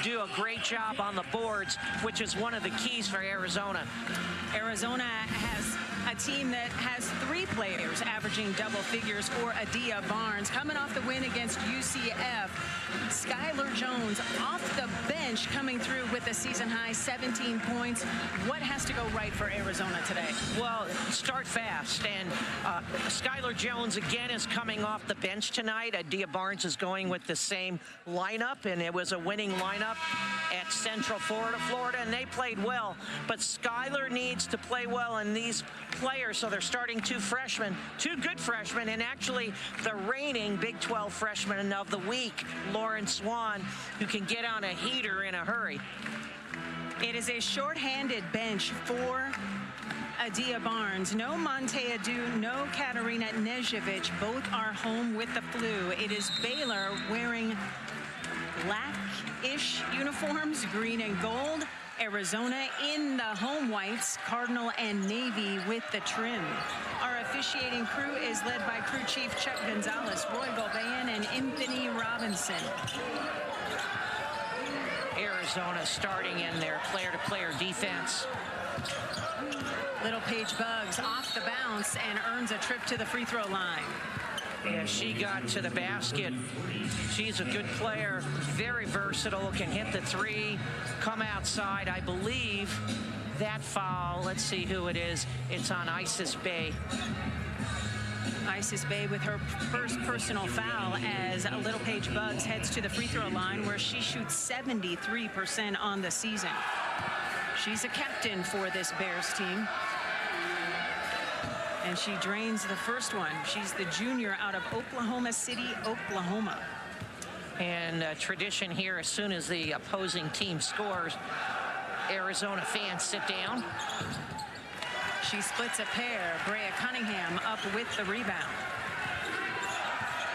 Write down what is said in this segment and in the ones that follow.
do a great job on the boards, which is one of the keys for Arizona. Arizona has a team that has 3 players averaging double figures for Adia Barnes. Coming off the win against UCF, Skylar Jones off the bench coming through with a season-high 17 points. What has to go right for Arizona today? Well, start fast. And Skylar Jones, again, is coming off the bench tonight. Adia Barnes is going with the same lineup, and it was a winning lineup at Central Florida, and they played well. But Skylar needs to play well, and these players, so they're starting 2 freshmen, 2 good freshmen, and actually the reigning Big 12 freshman of the week, Lauren Swan, who can get on a heater in a hurry. It is a shorthanded bench for Adia Barnes. No Monte Adu, no Katarina Nejevic. Both are home with the flu. It is Baylor wearing black-ish uniforms, green and gold. Arizona in the home whites, Cardinal and Navy with the trim. Our officiating crew is led by crew chief Chuck Gonzalez, Roy Gulbayan, and Anthony Robinson. Arizona starting in their player-to-player defense. Little Paige Buggs off the bounce and earns a trip to the free throw line. Yeah, she got to the basket. She's a good player, very versatile, can hit the 3, come outside. I believe that foul, let's see who it is. It's on Isis Bay. Isis Bay with her first personal foul as Little Paige Buggs heads to the free throw line, where she shoots 73% on the season. She's a captain for this Bears team. And she drains the first one. She's the junior out of Oklahoma City, Oklahoma. And tradition here, as soon as the opposing team scores, Arizona fans sit down. She splits a pair. Brea Cunningham up with the rebound.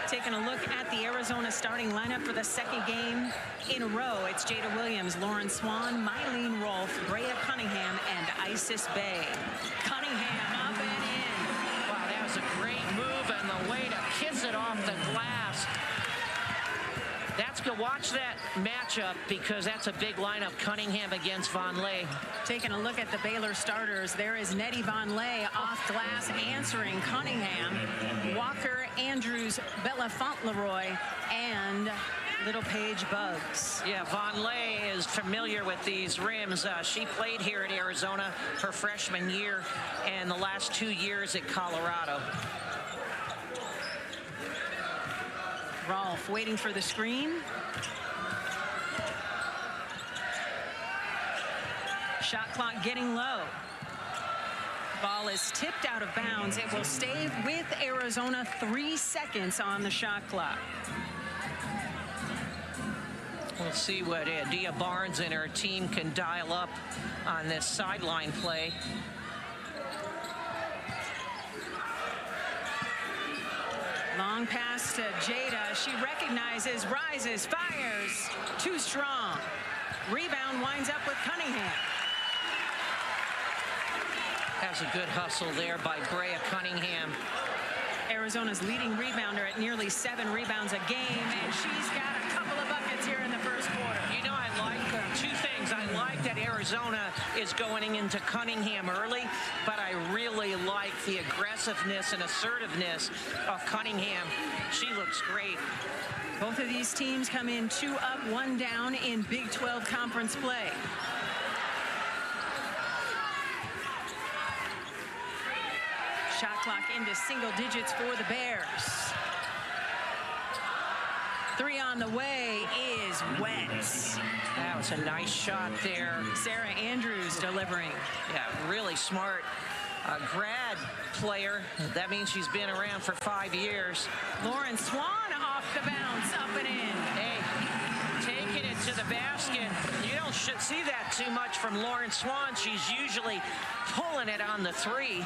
Taking a look at the Arizona starting lineup for the 2nd game in a row. It's Jada Williams, Lauren Swan, Mylene Rolfe, Brea Cunningham, and Isis Bay. Cunningham up and in. Wow, that was a great move, and the way to kiss it off the glass. That's good. Watch that matchup, because that's a big lineup. Cunningham against Von Lay. Taking a look at the Baylor starters, there is Nettie Von Lay off glass answering Cunningham, Walker, Andrews, Bella Fauntleroy, and Little Paige Buggs. Yeah, Von Lay is familiar with these rims. She played here at Arizona her freshman year and the last 2 years at Colorado. Rolfe waiting for the screen. Shot clock getting low. Ball is tipped out of bounds. It will stay with Arizona. 3 seconds on the shot clock. We'll see what Adia Barnes and her team can dial up on this sideline play. Long pass to Jada. She recognizes, rises, fires. Too strong. Rebound winds up with Cunningham. That's a good hustle there by Brea Cunningham. Arizona's leading rebounder at nearly 7 rebounds a game, and she's got a couple of buckets here in the first quarter. You know, I like 2 things. I like that Arizona is going into Cunningham early, but I really like the aggressiveness and assertiveness of Cunningham. She looks great. Both of these teams come in 2 up, 1 down in Big 12 conference play. Shot clock into single digits for the Bears. 3 on the way is wet. That was a nice shot there. Sarah Andrews delivering. Yeah, really smart. A grad player. That means she's been around for 5 years. Lauren Swan off the bounce, up and in. Hey, taking it to the basket. You don't see that too much from Lauren Swan. She's usually pulling it on the 3.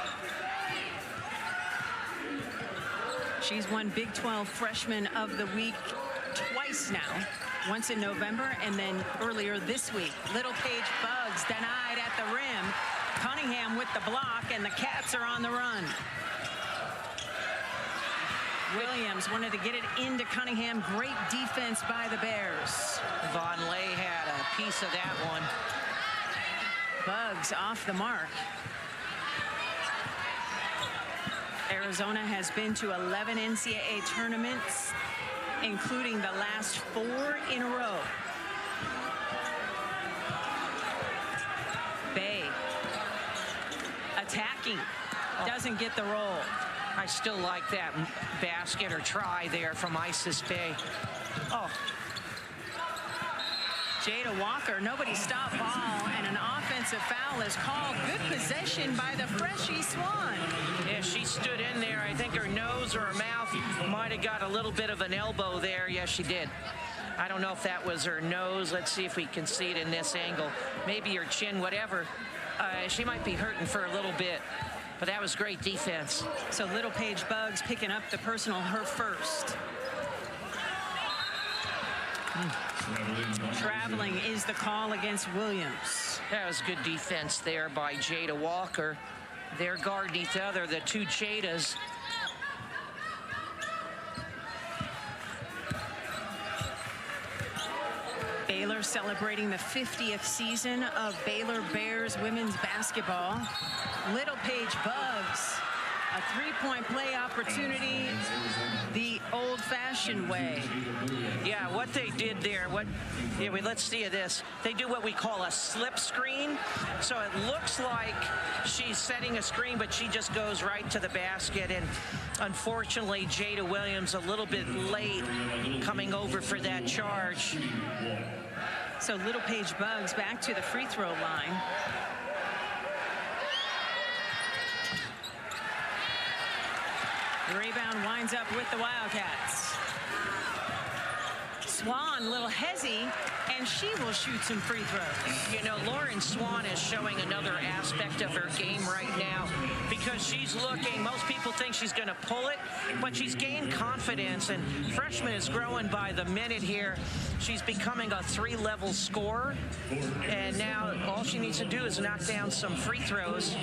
She's won Big 12 Freshman of the Week twice now. Once in November and then earlier this week. Little Paige Buggs denied at the rim. Cunningham with the block, and the Cats are on the run. Williams wanted to get it into Cunningham. Great defense by the Bears. Von Lay had a piece of that one. Bugs off the mark. Arizona has been to 11 NCAA tournaments, including the last 4 in a row. Bay attacking, doesn't get the roll. I still like that basket or try there from Isis Bay. Oh. Jada Walker, nobody stopped ball, and an offensive foul is called. Good possession by the freshie Swan. Yeah, she stood in there. I think her nose or her mouth might have got a little bit of an elbow there. Yes, she did. I don't know if that was her nose. Let's see if we can see it in this angle. Maybe her chin, whatever. She might be hurting for a little bit, but that was great defense. So Little Paige Bugs picking up the personal, her first. Traveling is the call against Williams. That was good defense there by Jada Walker. They're guarding each other, the two Jadas. Baylor celebrating the 50th season of Baylor Bears women's basketball. Little Paige Bugs, a three-point play opportunity the old-fashioned way. Yeah, what they did there, let's see this. They do what we call a slip screen. So it looks like she's setting a screen, but she just goes right to the basket. And unfortunately, Jada Williams a little bit late coming over for that charge. So Little Paige Bugs back to the free throw line. The rebound winds up with the Wildcats. Swan, a little hezzy, and she will shoot some free throws. You know, Lauren Swan is showing another aspect of her game right now because she's looking, most people think she's going to pull it, but she's gained confidence, and freshman is growing by the minute here. She's becoming a 3-level scorer, and now all she needs to do is knock down some free throws.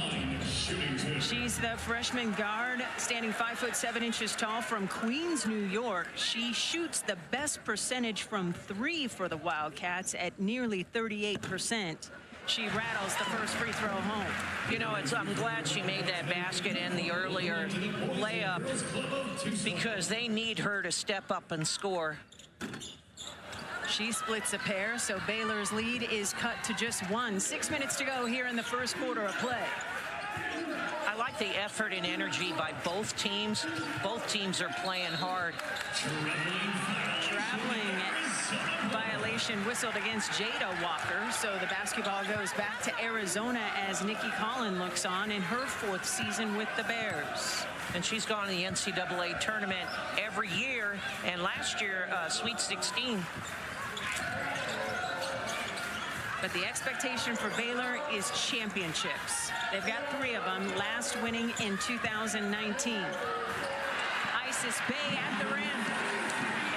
She's the freshman guard, standing 5'7" tall from Queens, New York. She shoots the best percentage from 3 for the Wildcats at nearly 38%. She rattles the first free throw home. You know, I'm glad she made that basket in the earlier layup because they need her to step up and score. She splits a pair, so Baylor's lead is cut to just 1. 6 minutes to go here in the first quarter of play. I like the effort and energy by both teams. Both teams are playing hard. Traveling violation whistled against Jada Walker, so the basketball goes back to Arizona as Nikki Collin looks on in her 4th season with the Bears. And she's gone to the NCAA tournament every year, and last year, Sweet 16. But the expectation for Baylor is championships. They've got 3 of them, last winning in 2019. Isis Bay at the rim.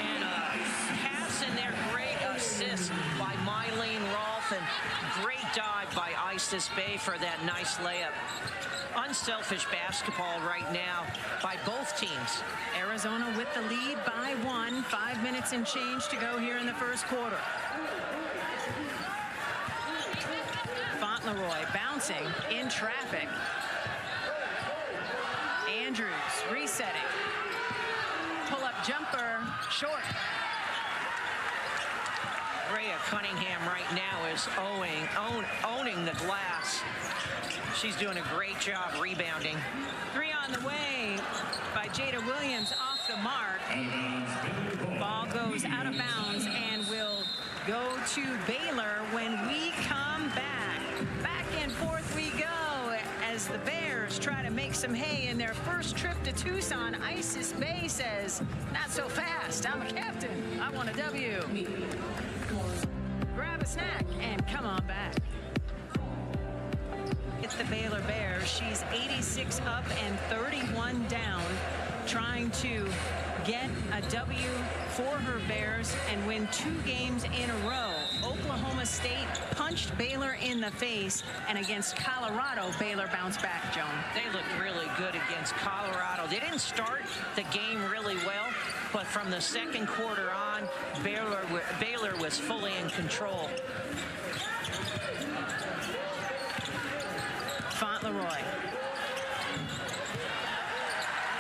And pass in there, great assist by Mylene Rolfe, and great dive by Isis Bay for that nice layup. Unselfish basketball right now by both teams. Arizona with the lead by 1. 5 minutes and change to go here in the first quarter. Fauntleroy bouncing in traffic. Andrews resetting. Pull-up jumper, short. Rhea Cunningham right now is owning the glass. She's doing a great job rebounding. 3 on the way by Jada Williams off the mark. Ball goes out of bounds and will go to Baylor when we come back. Back and forth we go as the Bears try to make some hay in their first trip to Tucson. Isis Bay says, not so fast. I'm a captain. I want a W. Grab a snack and come on back. It's the Baylor Bears. She's 86 up and 31 down, trying to get a W for her Bears and win 2 games in a row. Oklahoma State punched Baylor in the face, and against Colorado, Baylor bounced back, Joan. They looked really good against Colorado. They didn't start the game really well, but from the second quarter on, Baylor was fully in control. Fauntleroy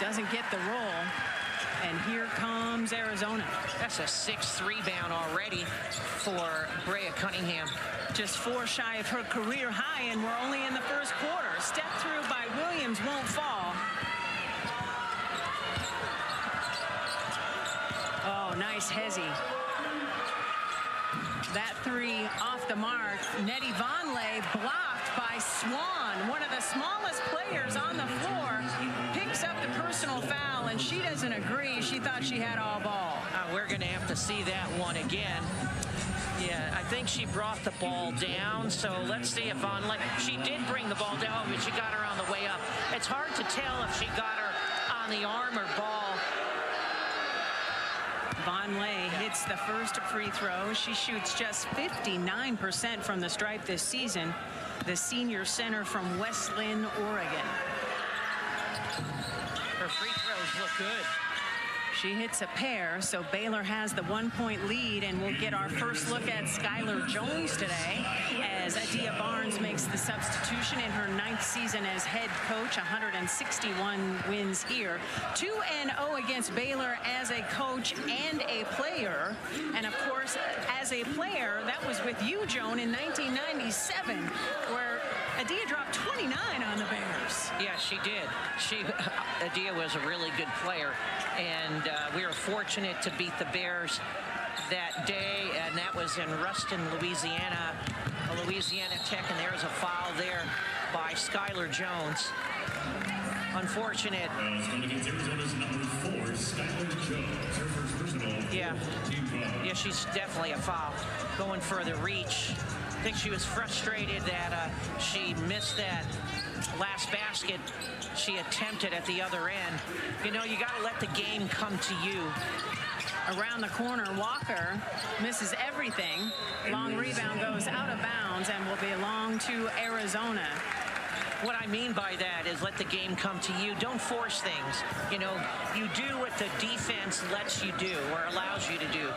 doesn't get the roll, and here comes Arizona. That's a 6th rebound already for Brea Cunningham. Just 4 shy of her career high, and we're only in the first quarter. Step through by Williams, won't fall. Oh, nice hezzy. That 3 off the mark. Nettie Vonleh blocked by Swan, one of the smallest players on the floor, picks up the personal foul, and she doesn't agree. She thought she had all ball. We're going to have to see that one again. Yeah, I think she brought the ball down, so let's see if Vonleh, she did bring the ball down, but she got her on the way up. It's hard to tell if she got her on the arm or ball. Vonleh hits the first free throw. She shoots just 59% from the stripe this season. The senior center from West Lynn, Oregon. Her free throws look good. She hits a pair, so Baylor has the 1-point lead, and we'll get our first look at Skylar Jones today as Adia Barnes makes the substitution in her 9th season as head coach. 161 wins here. 2-0 against Baylor as a coach and a player. And of course, as a player, that was with you, Joan, in 1997, where Adia dropped 29 on the Bears. Yeah, she did. Adia was a really good player, and we were fortunate to beat the Bears that day, and that was in Ruston, Louisiana, Louisiana Tech, and there's a foul there by Skylar Jones. Unfortunate. Arizona's number 4, Skylar Jones, her first personal. Yeah, she's definitely a foul. Going for the reach. I think she was frustrated that she missed that last basket she attempted at the other end. You know, you got to let the game come to you. Around the corner, Walker misses everything. Long rebound goes out of bounds and will belong to Arizona. What I mean by that is let the game come to you. Don't force things. You know, you do what the defense lets you do or allows you to do.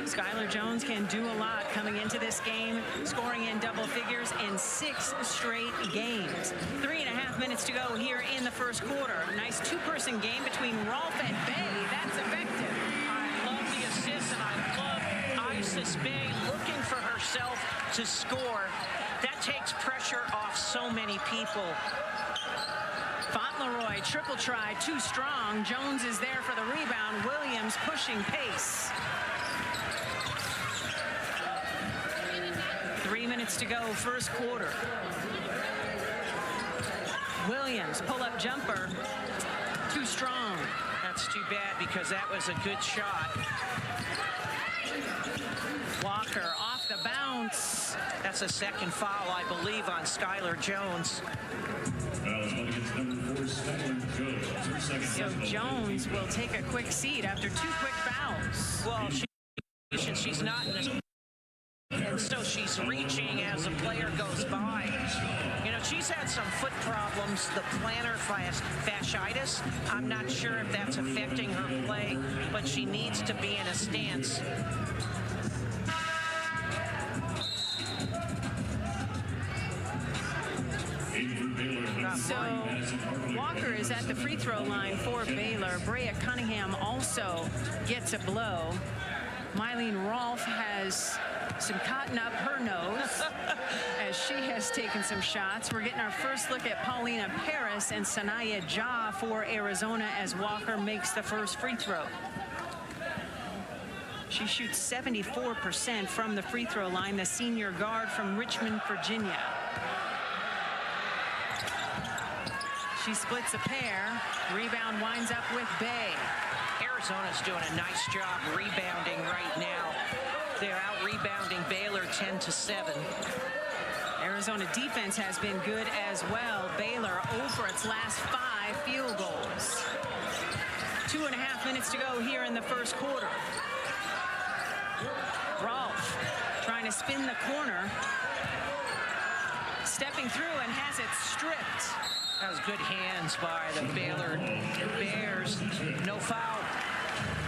Skylar Jones can do a lot coming into this game, scoring in double figures in 6 straight games. 3.5 minutes to go here in the first quarter. Nice 2-person game between Rolfe and Bay. That's effective. I love the assist, and I love Isis Bay looking for herself to score. That takes pressure off so many people. Fauntleroy, triple try, too strong. Jones is there for the rebound. Williams pushing pace. 3 minutes to go, first quarter. Williams, pull-up jumper, too strong. That's too bad because that was a good shot. Walker off the bounce. That's a second foul, I believe, on Skylar Jones. So Jones will take a quick seat after 2 quick fouls. Well, she's not in this. And so she's reaching as the player goes by. You know, she's had some foot problems, the plantar fasciitis. I'm not sure if that's affecting her play, but she needs to be in a stance. So Walker is at the free throw line for Baylor. Brea Cunningham also gets a blow. Mylene Rolfe has some cotton up her nose as she has taken some shots. We're getting our first look at Paulina Paris and Sanaya Ja for Arizona as Walker makes the first free throw. She shoots 74% from the free throw line, the senior guard from Richmond, Virginia. She splits a pair. Rebound winds up with Bay. Arizona's doing a nice job rebounding right now. They're out rebounding Baylor 10-7. Arizona defense has been good as well. Baylor over its last 5 field goals. 2.5 minutes to go here in the first quarter. Rolfe trying to spin the corner. Stepping through and has it stripped. That was good hands by the Baylor Bears. No foul.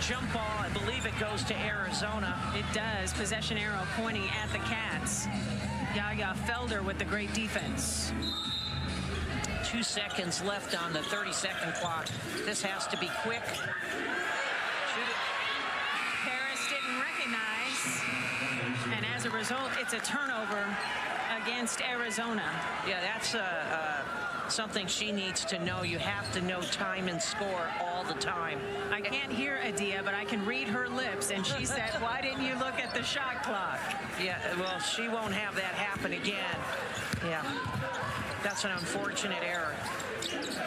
jump ball. I believe it goes to Arizona. It does. Possession arrow pointing at the Cats. Yaya Felder with the great defense. 2 seconds left on the 30-second clock. This has to be quick. Shoot it. Paris didn't recognize, and as a result, it's a turnover against Arizona. Yeah, that's something she needs to know. You have to know time and score all the time. I can't hear Adia, but I can read her lips, and she said, why didn't you look at the shot clock? Yeah, well, she won't have that happen again. Yeah, that's an unfortunate error.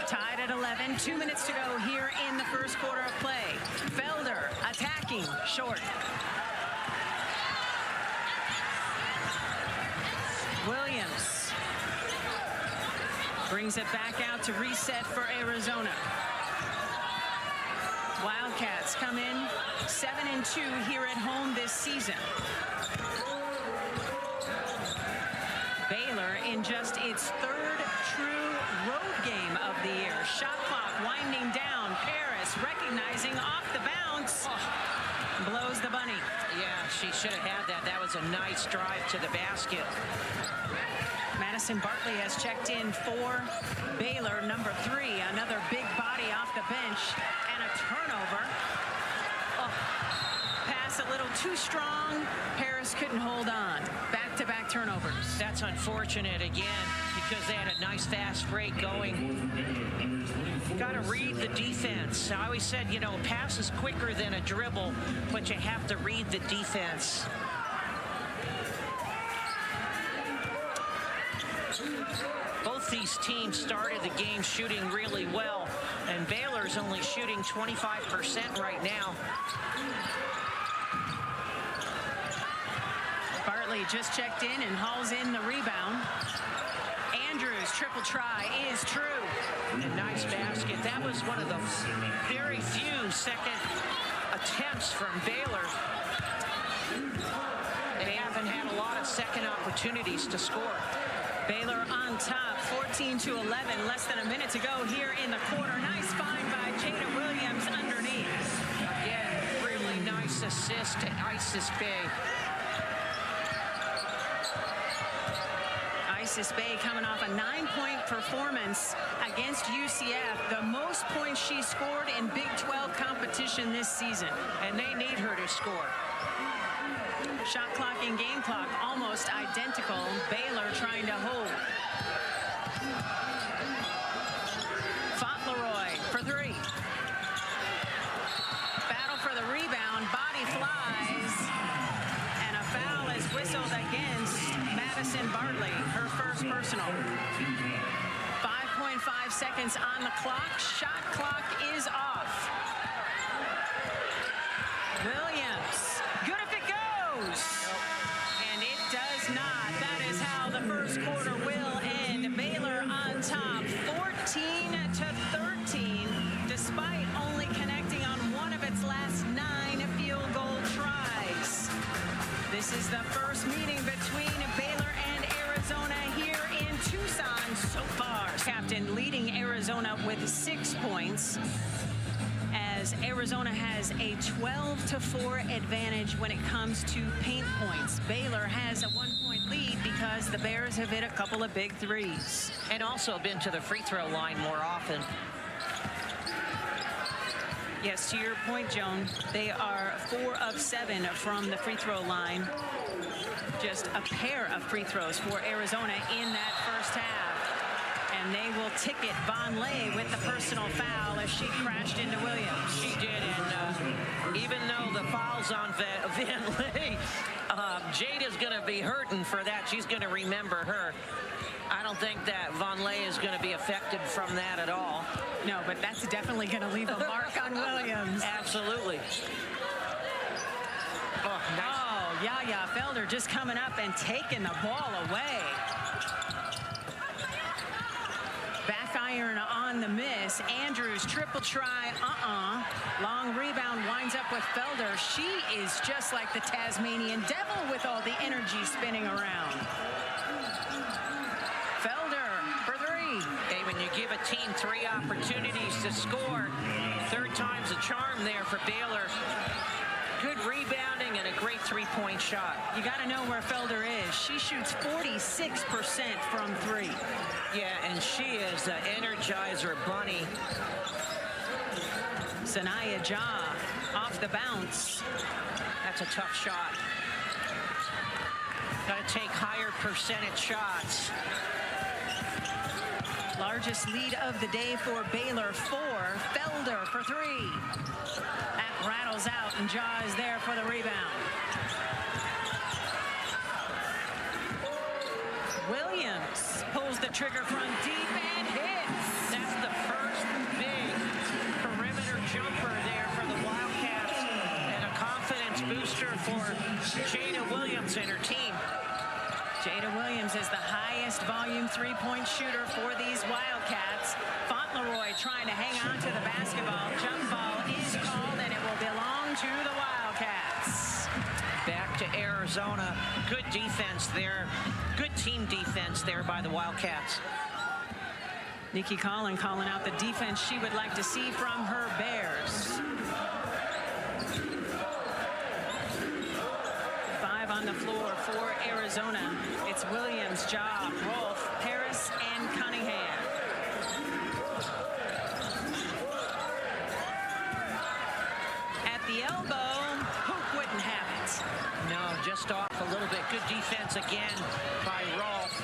Tied at 11, 2 minutes to go here in the first quarter of play. Felder attacking, short. Williams brings it back out to reset for Arizona. Wildcats come in 7-2 here at home this season. Baylor in just its third true road game of the year. Shot clock winding down. Paris recognizing off the bounce. Blows the bunny. Yeah, she should have had that. That was a nice drive to the basket. Madison Bartley has checked in for Baylor, number 3. Another big body off the bench and a turnover. Oh, pass a little too strong. Paris couldn't hold on. Back-to-back turnovers. That's unfortunate again because they had a nice fast break going. Got to read the defense. I always said, you know, pass is quicker than a dribble, but you have to read the defense. Both these teams started the game shooting really well, and Baylor's only shooting 25% right now. Bartley just checked in and hauls in the rebound. Andrews' triple try is true. A nice basket. That was one of the very few second attempts from Baylor. They haven't had a lot of second opportunities to score. Baylor on top, 14-11, less than a minute to go here in the quarter. Nice find by Jada Williams underneath. Again, really nice assist to Isis Bay. Isis Bay coming off a 9-point performance against UCF, the most points she scored in Big 12 competition this season. And they need her to score. Shot clock and game clock almost identical. Baylor trying to hold. Fauntleroy for 3. Battle for the rebound. Body flies. And a foul is whistled against Madison Bartley, her first personal. 5.5 seconds on the clock. Shot clock is off. Williams. Good if it goes. And it does not. That is how the first quarter will end. Baylor on top, 14-13, despite only connecting on one of its last 9 field goal tries. This is the first meeting between Baylor and Arizona here in Tucson so far. Captain leading Arizona with 6 points, as Arizona has a 12-4 advantage when it comes to paint points. Baylor has a 1-point lead because the Bears have hit a couple of big threes. And also been to the free throw line more often. Yes, to your point, Joan, they are 4 of 7 from the free throw line. Just a pair of free throws for Arizona in that first half. And they will ticket Vonleh with the personal foul as she crashed into Williams. She did, and even though the foul's on Vonleh, Jada's going to be hurting for that. She's going to remember her. I don't think that Vonleh is going to be affected from that at all. No, but that's definitely going to leave a mark on Williams. Absolutely. Oh, nice. Oh, Yaya Felder just coming up and taking the ball away. Back iron on the miss. Andrews triple try. Long rebound winds up with Felder. She is just like the Tasmanian devil with all the energy spinning around. Felder for 3. Hey, when you give a team 3 opportunities to score. Third time's a charm there for Baylor. Good rebounding and a great 3-point shot. You got to know where Felder is. She shoots 46% from 3. Yeah, and she is the Energizer Bunny. Sanaya Ja off the bounce. That's a tough shot. Got to take higher percentage shots. Largest lead of the day for Baylor, 4. Felder for 3. That rattles out, and Ja is there for the rebound. Williams pulls the trigger from deep and hits. That's the first big perimeter jumper there for the Wildcats, and a confidence booster for Jada Williams and her team. Jada Williams is the highest volume 3-point shooter for these Wildcats. Fauntleroy trying to hang on to the basketball. Jump ball is called, and it will belong to the Wildcats. Back to Arizona. Good defense there. Good team defense there by the Wildcats. Nikki Collin calling out the defense she would like to see from her Bears. 5 on the floor for Arizona. It's Williams, Ja, Rolfe, Harris, and Cunningham. At the elbow, Hoop wouldn't have it. No, just off a little bit. Good defense again by Rolfe.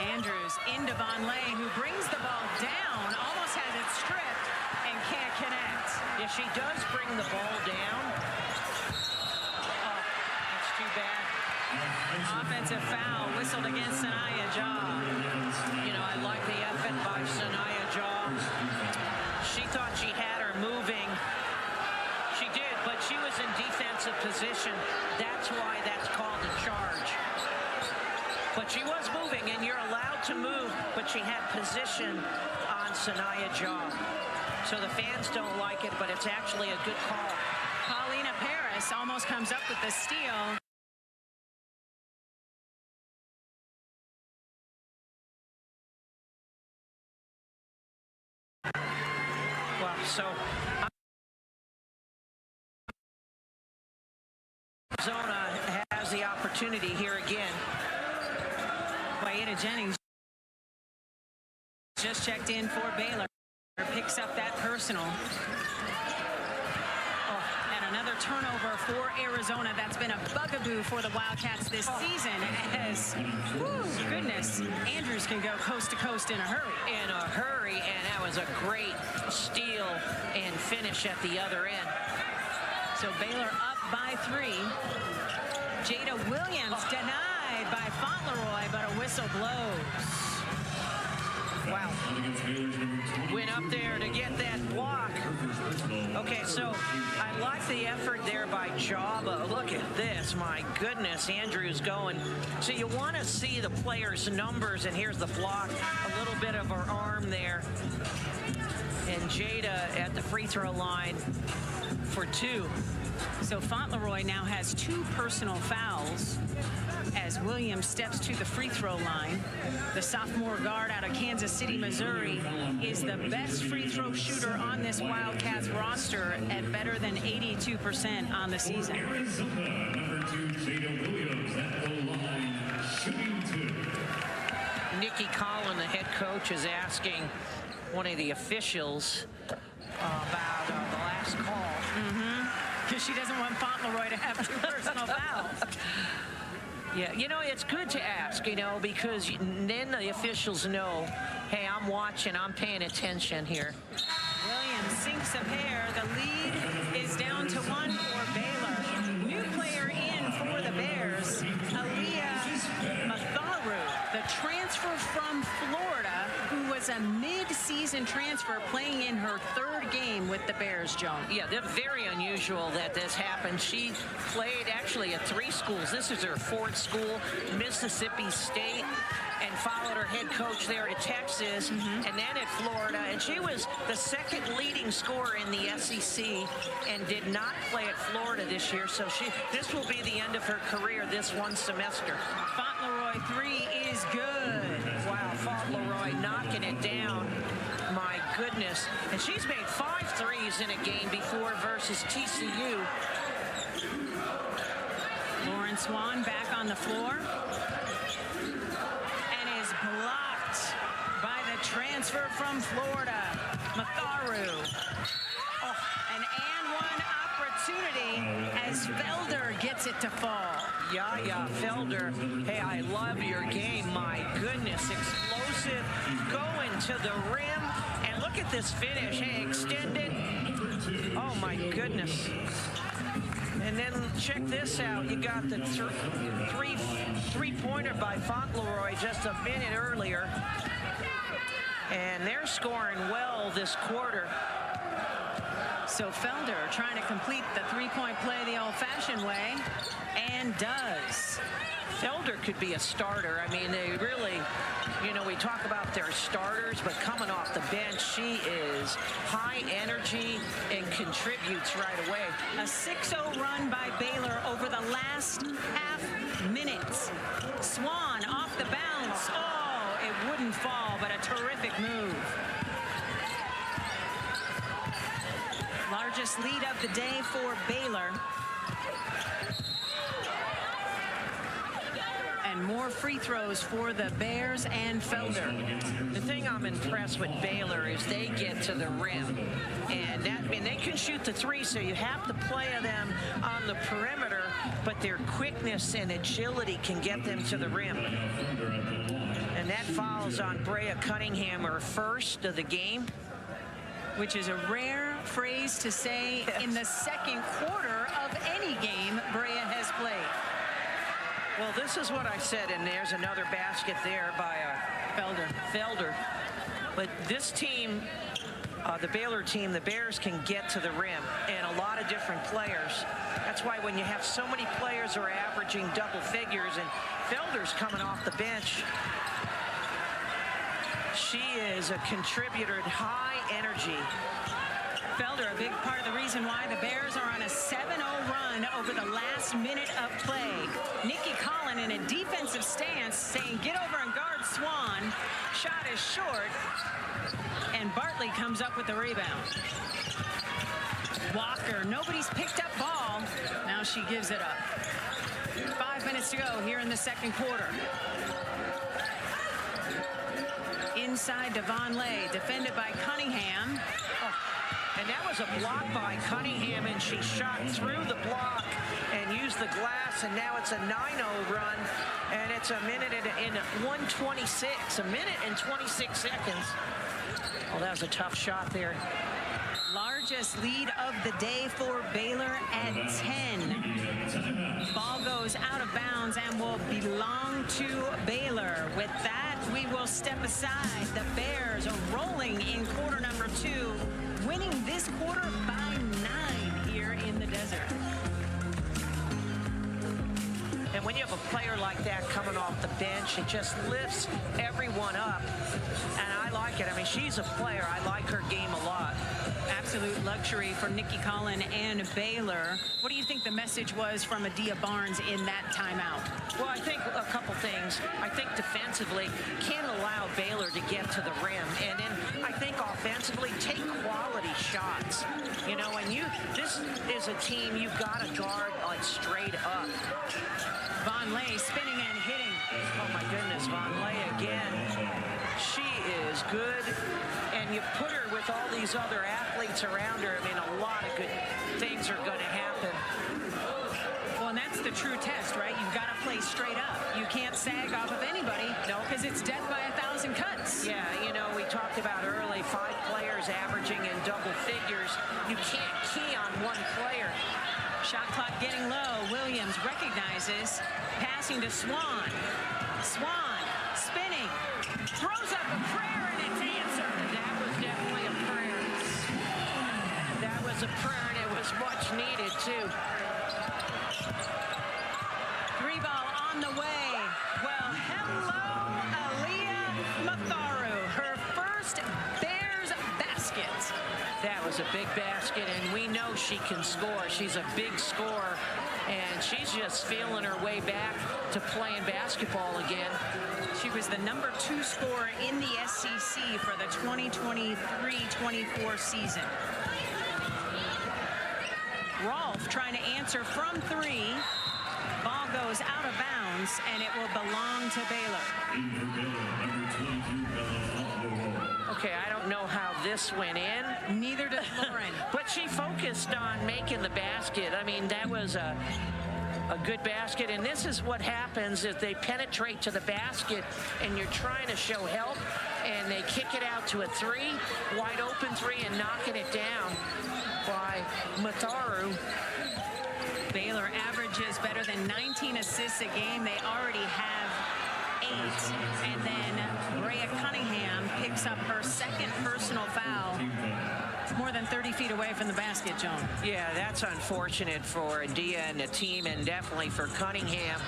Andrews into Vonleh, who brings the ball down, almost has it stripped, and can't connect. Yeah, she does bring the ball down. Oh, that's too bad. Offensive foul whistled against Sanaya Ja. You know, I like the effort by Sanaya Ja. She thought she had her moving. She did, but she was in defensive position. That's why that's called a charge. But she was moving, and you're allowed to move, but she had position on Sanaya Ja. So the fans don't like it, but it's actually a good call. Paulina Paris almost comes up with the steal. Well, so Arizona has the opportunity here again. Wayetta Jennings just checked in for Baylor. Picks up that personal. Oh, and another turnover for Arizona. That's been a bugaboo for the Wildcats this season as, whoo, goodness, Andrews can go coast to coast in a hurry. In a hurry, and that was a great steal and finish at the other end. So Baylor up by 3. Jada Williams denied by Fauntleroy, but a whistle blows. Wow. Went up there to get that block. Okay, so I like the effort there by Java. Look at this. My goodness, Andrews going. So you want to see the players' numbers, and here's the block. A little bit of her arm there. And Jada at the free throw line for 2. So Fauntleroy now has 2 personal fouls as Williams steps to the free throw line. The sophomore guard out of Kansas City, Missouri, is the best free throw shooter on this Wildcats roster at better than 82% on the season. Arizona, number 2, Jada Williams at the line, shooting 2. Nikki Collin, the head coach, is asking one of the officials about the last call. Because she doesn't want Fauntleroy to have 2 personal fouls. Yeah, you know, it's good to ask, you know, because then the officials know, hey, I'm watching, I'm paying attention here. Williams sinks a pair. The lead is down to 1 for Baylor. New player in for the Bears, Aaliyah Matharu, the transfer from Florida, who was a mid-season transfer playing in her 3rd game with the Bears, Joan. Yeah, they're very unusual that this happened. She played actually at 3 schools. This is her 4th school, Mississippi State, and followed her head coach there to Texas, and then at Florida. And she was the 2nd leading scorer in the SEC and did not play at Florida this year. So this will be the end of her career this one semester. Fauntleroy 3 is good. Wow, Fauntleroy knocking it down. My goodness. And she's made 5 threes in a game before versus TCU. Lauren Swan back on the floor. And is blocked by the transfer from Florida, Matharu. Oh, an and one opportunity as Felder gets it to fall. Yeah, Felder. Hey, I love your game. My goodness, explosive, going to the rim. And look at this finish. Hey, extended. Oh, my goodness. And then check this out. You got the three-pointer by Fauntleroy just a minute earlier. And they're scoring well this quarter. So Felder trying to complete the three-point play the old-fashioned way, and does. Felder could be a starter. I mean, they really, you know, we talk about their starters, but coming off the bench, she is high energy and contributes right away. A 6-0 run by Baylor over the last half minute. Swan off the bounce. Oh, it wouldn't fall, but a terrific move. Largest lead of the day for Baylor. And more free throws for the Bears and Felder. The thing I'm impressed with Baylor is they get to the rim. And that, I mean, they can shoot the three, so you have to play them on the perimeter, but their quickness and agility can get them to the rim. And that fouls on Brea Cunningham, her first of the game. Which is a rare phrase to say in the second quarter of any game Brea has played. Well, this is what I said, and there's another basket there by Felder. But this team, the Baylor team, the Bears can get to the rim, and a lot of different players. That's why when you have so many players who are averaging double figures, and Felder's coming off the bench, she is a contributor at high energy. Felder, a big part of the reason why the Bears are on a 7-0 run over the last minute of play. Nikki Collin in a defensive stance saying, get over and guard Swan. Shot is short, and Bartley comes up with the rebound. Walker, nobody's picked up ball. Now she gives it up. 5 minutes to go here in the second quarter. Inside Devon Lay, defended by Cunningham. Oh, and that was a block by Cunningham, and she shot through the block and used the glass, and now it's a 9-0 run, and it's a minute in 1:26, a minute and 26 seconds. Oh, that was a tough shot there. Largest lead of the day for Baylor at 10. Ball goes out of bounds and will belong to Baylor. With that, we will step aside. The Bears are rolling in quarter number 2, winning this quarter by 9 here in the desert. And when you have a player like that coming off the bench, it just lifts everyone up. And I like it. I mean, she's a player. I like her game a lot. Absolute luxury for Nikki Collin and Baylor. What do you think the message was from Adia Barnes in that timeout? Well, I think a couple things. I think defensively, can't allow Baylor to get to the rim. And then I think offensively, take quality shots. You know, and this is a team you've got to guard like straight up. Von Lay spinning and hitting. Oh my goodness, Von Lay again. She is good. And you put her with all these other athletes around her. I mean, a lot of good things are going to happen. Well, and that's the true test, right? You've got to play straight up. You can't sag off of anybody. No, because it's death by 1,000 cuts. Yeah, you know, we talked about early, 5 players averaging in double figures. You can't key on one player. Shot clock getting low. Williams recognizes, passing to Swan. Swan spinning, throws up a prayer, and it's answered. That was definitely a prayer. That was a prayer, and it was much needed, too. 3-ball on the way. Well, hello, Aaliyah Matharu. Her first Bears basket. That was a big basket, and we know she can score. She's a big scorer, and she's just feeling her way back. to playing basketball again. She was the #2 scorer in the SEC for the 2023-24 season. Rolfe trying to answer from 3. Ball goes out of bounds, and it will belong to Baylor. Okay, I don't know how this went in. Neither does Lauren. But she focused on making the basket. I mean, that was a good basket. And this is what happens if they penetrate to the basket and you're trying to show help and they kick it out to a 3, wide open 3, and knocking it down by Matharu. Baylor averages better than 19 assists a game. They already have 8. And then Brea Cunningham picks up her second personal foul. It's more than 30 feet away from the basket, Joan. Yeah, that's unfortunate for Adia and the team, and definitely for Cunningham.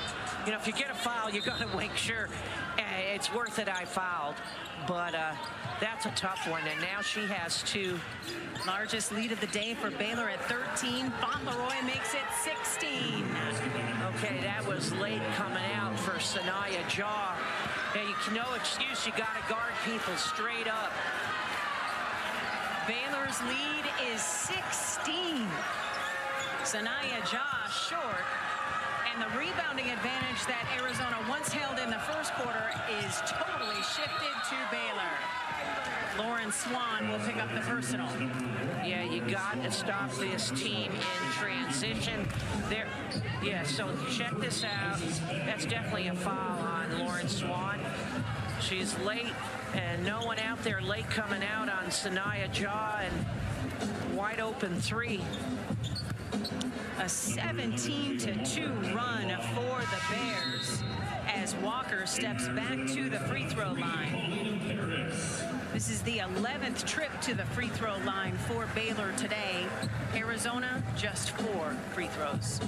You know, if you get a foul, you're going to make sure it's worth it I fouled. But that's a tough one, and now she has 2. Largest lead of the day for Baylor at 13. Fauntleroy makes it 16. Okay, that was late coming out for Sanaya Jaw. Yeah, no excuse. You got to guard people straight up. Baylor's lead is 16. Sanaya Jaw short. And the rebounding advantage that Arizona once held in the first quarter is totally shifted to Baylor. Lauren Swan will pick up the personal. Yeah, you got to stop this team in transition. There, yeah, so check this out. That's definitely a foul on Lauren Swan. She's late, and no one out there late coming out on Sanaya Jaw, and wide open 3. A 17-2 run for the Bears as Walker steps back to the free throw line. This is the 11th trip to the free throw line for Baylor today. Arizona, just 4 free throws.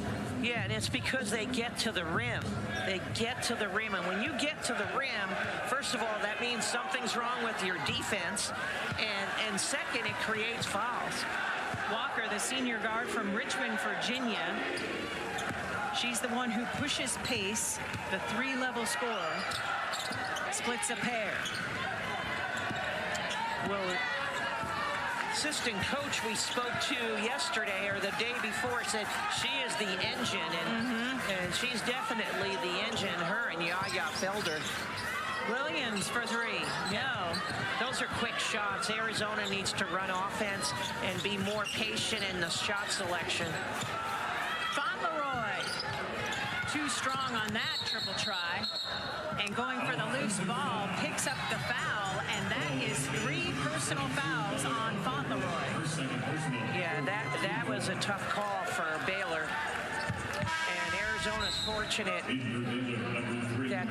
Yeah, and it's because they get to the rim. They get to the rim, and when you get to the rim, first of all, that means something's wrong with your defense, and second, it creates fouls. Walker, the senior guard from Richmond, Virginia. She's the one who pushes pace, the 3-level scorer. Splits a pair. Well, assistant coach we spoke to yesterday or the day before said she is the engine, and she's definitely the engine, her and Yaya Felder. Williams for 3. No. Those are quick shots. Arizona needs to run offense and be more patient in the shot selection. Fauntleroy, too strong on that triple try. And going for the loose ball, picks up the foul, and that is 3 personal fouls on Fauntleroy. Yeah, that was a tough call for Baylor. And Arizona's fortunate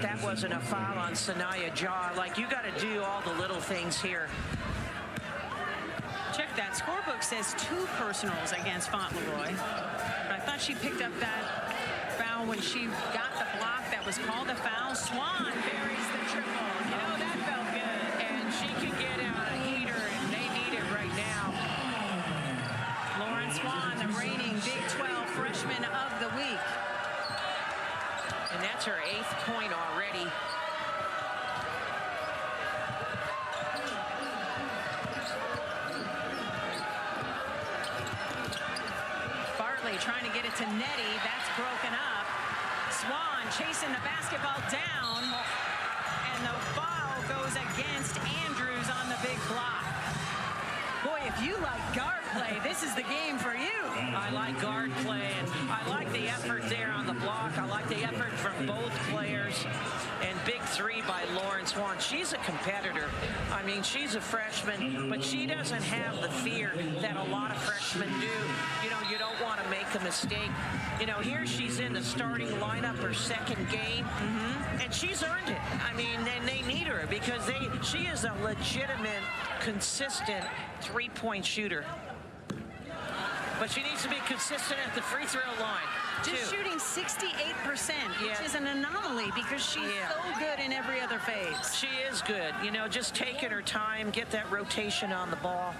that wasn't a foul on Sanaya Jaw. Like, you got to do all the little things here. Check that. Scorebook says 2 personals against Fauntleroy. But I thought she picked up that foul when she got the block that was called a foul. Swan buries the triple. You know, that felt good. And she can get out a heater, and they need it right now. Lauren Swan, the reigning Big 12 freshman of the week. And that's her 8th point already. Bartley trying to get it to Nettie. That's broken up. Swan chasing the basketball down. And the foul goes against Andrews on the big block. Boy, if you like guard play, this is the game for you. I like guard play, and I like the effort there on the block. I like the effort from both players. And big 3 by Lauren Swan. She's a competitor. I mean, she's a freshman, but she doesn't have the fear that a lot of freshmen do. You know, you don't want to make a mistake. You know, here she's in the starting lineup, her 2nd game, and she's earned it. I mean, and they need her because she is a legitimate, consistent 3-point shooter. But she needs to be consistent at the free throw line. Just shooting 68%, which is an anomaly because she's so good in every other phase. She is good. You know, just taking her time, get that rotation on the ball.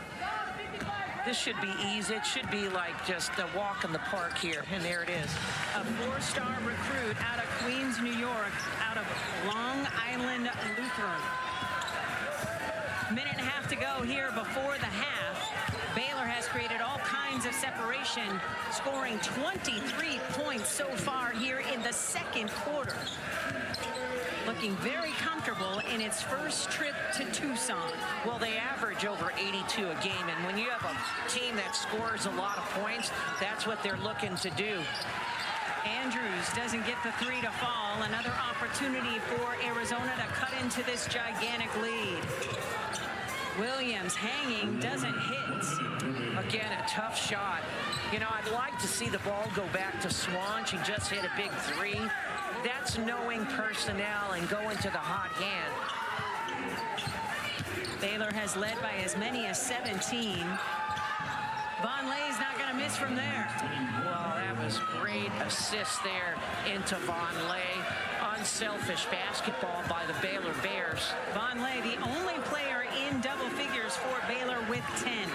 This should be easy. It should be like just a walk in the park here, and there it is. A 4-star recruit out of Queens, New bathroom. Minute and a half to go here before the half. Baylor has created all kinds of separation, scoring 23 points so far here in the second quarter. Looking very comfortable in its first trip to Tucson. Well, they average over 82 a game, and when you have a team that scores a lot of points, that's what they're looking to do. Andrews doesn't get the three to fall. Another opportunity for Arizona to cut into this gigantic lead. Williams hanging, doesn't hit. Again, a tough shot. You know, I'd like to see the ball go back to Swan. She just hit a big three. That's knowing personnel and going to the hot hand. Baylor has led by as many as 17. Vonleh's not going to miss from there. Well, that was great assist there into Vonleh. Unselfish basketball by the Baylor Bears. Vonleh, the only player in double figures for Baylor with 10.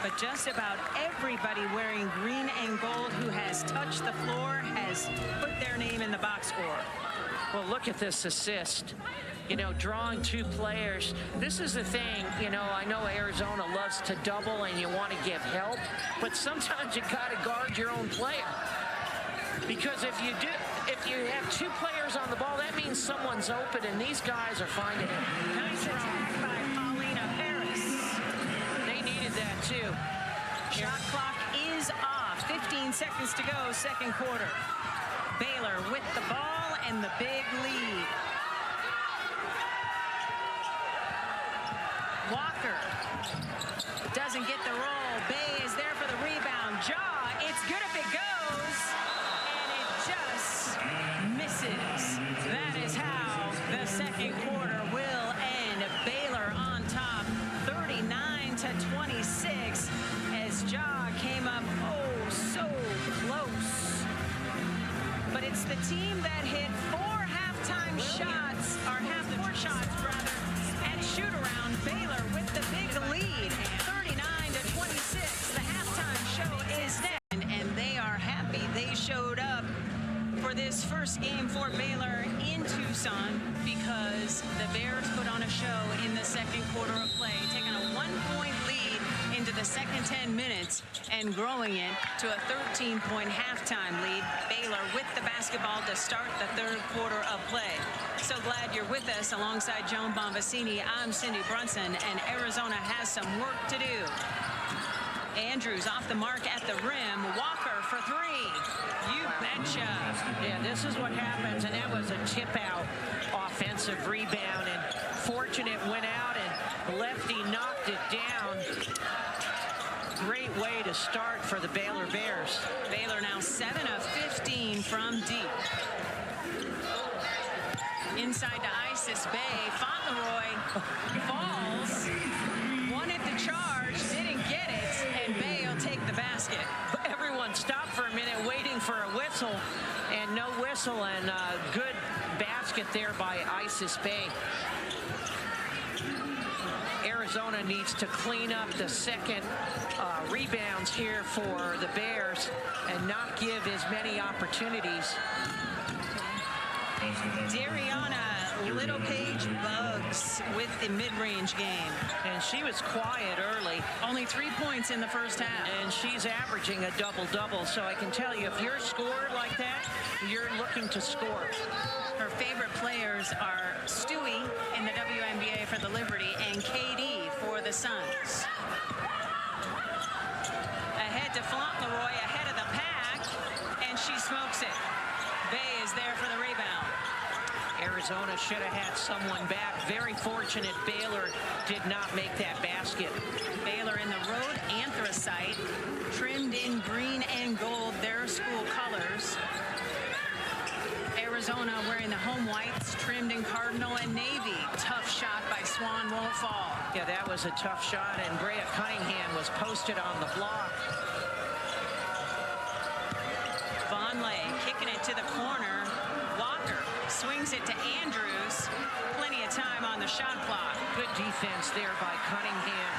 But just about everybody wearing green and gold who has touched the floor has put their name in the box score. Well, look at this assist. You know, drawing two players. This is the thing, you know, I know Arizona loves to double and you want to give help, but sometimes you got to guard your own player. Because if you have two players on the ball, that means someone's open, and these guys are finding it. Nice attack by Paulina Harris. They needed that too. Shot clock is off. 15 seconds to go, second quarter. Baylor with the ball and the big lead. Walker doesn't get the roll. Bay is there for the rebound. Jaw, it's good if it goes. And it just misses. That is how the second quarter will end. Baylor on top, 39-26, as Jaw came up oh so close. But it's the team that hit four halftime shots, or half-court shots rather, at shoot-around. Baylor with the big lead, 39-26. The halftime show is next, and they are happy they showed up for this first game for Baylor in Tucson, because the Bears put on a show in the second quarter of play, taking a 1-point lead into the second 10 minutes and growing it to a 13-point halftime lead. Baylor with the basketball to start the third quarter of play. So glad you're with us. Alongside Joan Bombacini, I'm Cindy Brunson, and Arizona has some work to do. Andrews off the mark at the rim. Walker for three. You betcha. Yeah, this is what happens, and that was a tip-out offensive rebound, and fortunate went out, and Lefty knocked it down. Great way to start for the Baylor Bears. Baylor now 7 of 15 from deep. Inside to Isis Bay. Fauntleroy falls. Wanted the charge, didn't get it, and Bay will take the basket. Everyone stopped for a minute waiting for a whistle, and no whistle, and a good basket there by Isis Bay. Arizona needs to clean up the second rebounds here for the Bears and not give as many opportunities. Dariana Littlepage bugs with the mid-range game. And she was quiet early. Only 3 points in the first half. And she's averaging a double-double. So I can tell you, if you're a scorer like that, you're looking to score. Her favorite players are Stewie in the WNBA for the Liberty and KD for the Suns. Ahead to Fauntleroy, ahead of the pack, and she smokes it. Bay is there for the rebound. Arizona should have had someone back. Very fortunate Baylor did not make that basket. Baylor in the road anthracite, trimmed in green and gold, their school colors. Arizona wearing the home whites, trimmed in cardinal and navy. Tough shot by Swan, won't fall. Yeah, that was a tough shot, and Brea Cunningham was posted on the block. Vonleh kicking it to the corner. Walker swings it to Andrews. Plenty of time on the shot clock. Good defense there by Cunningham.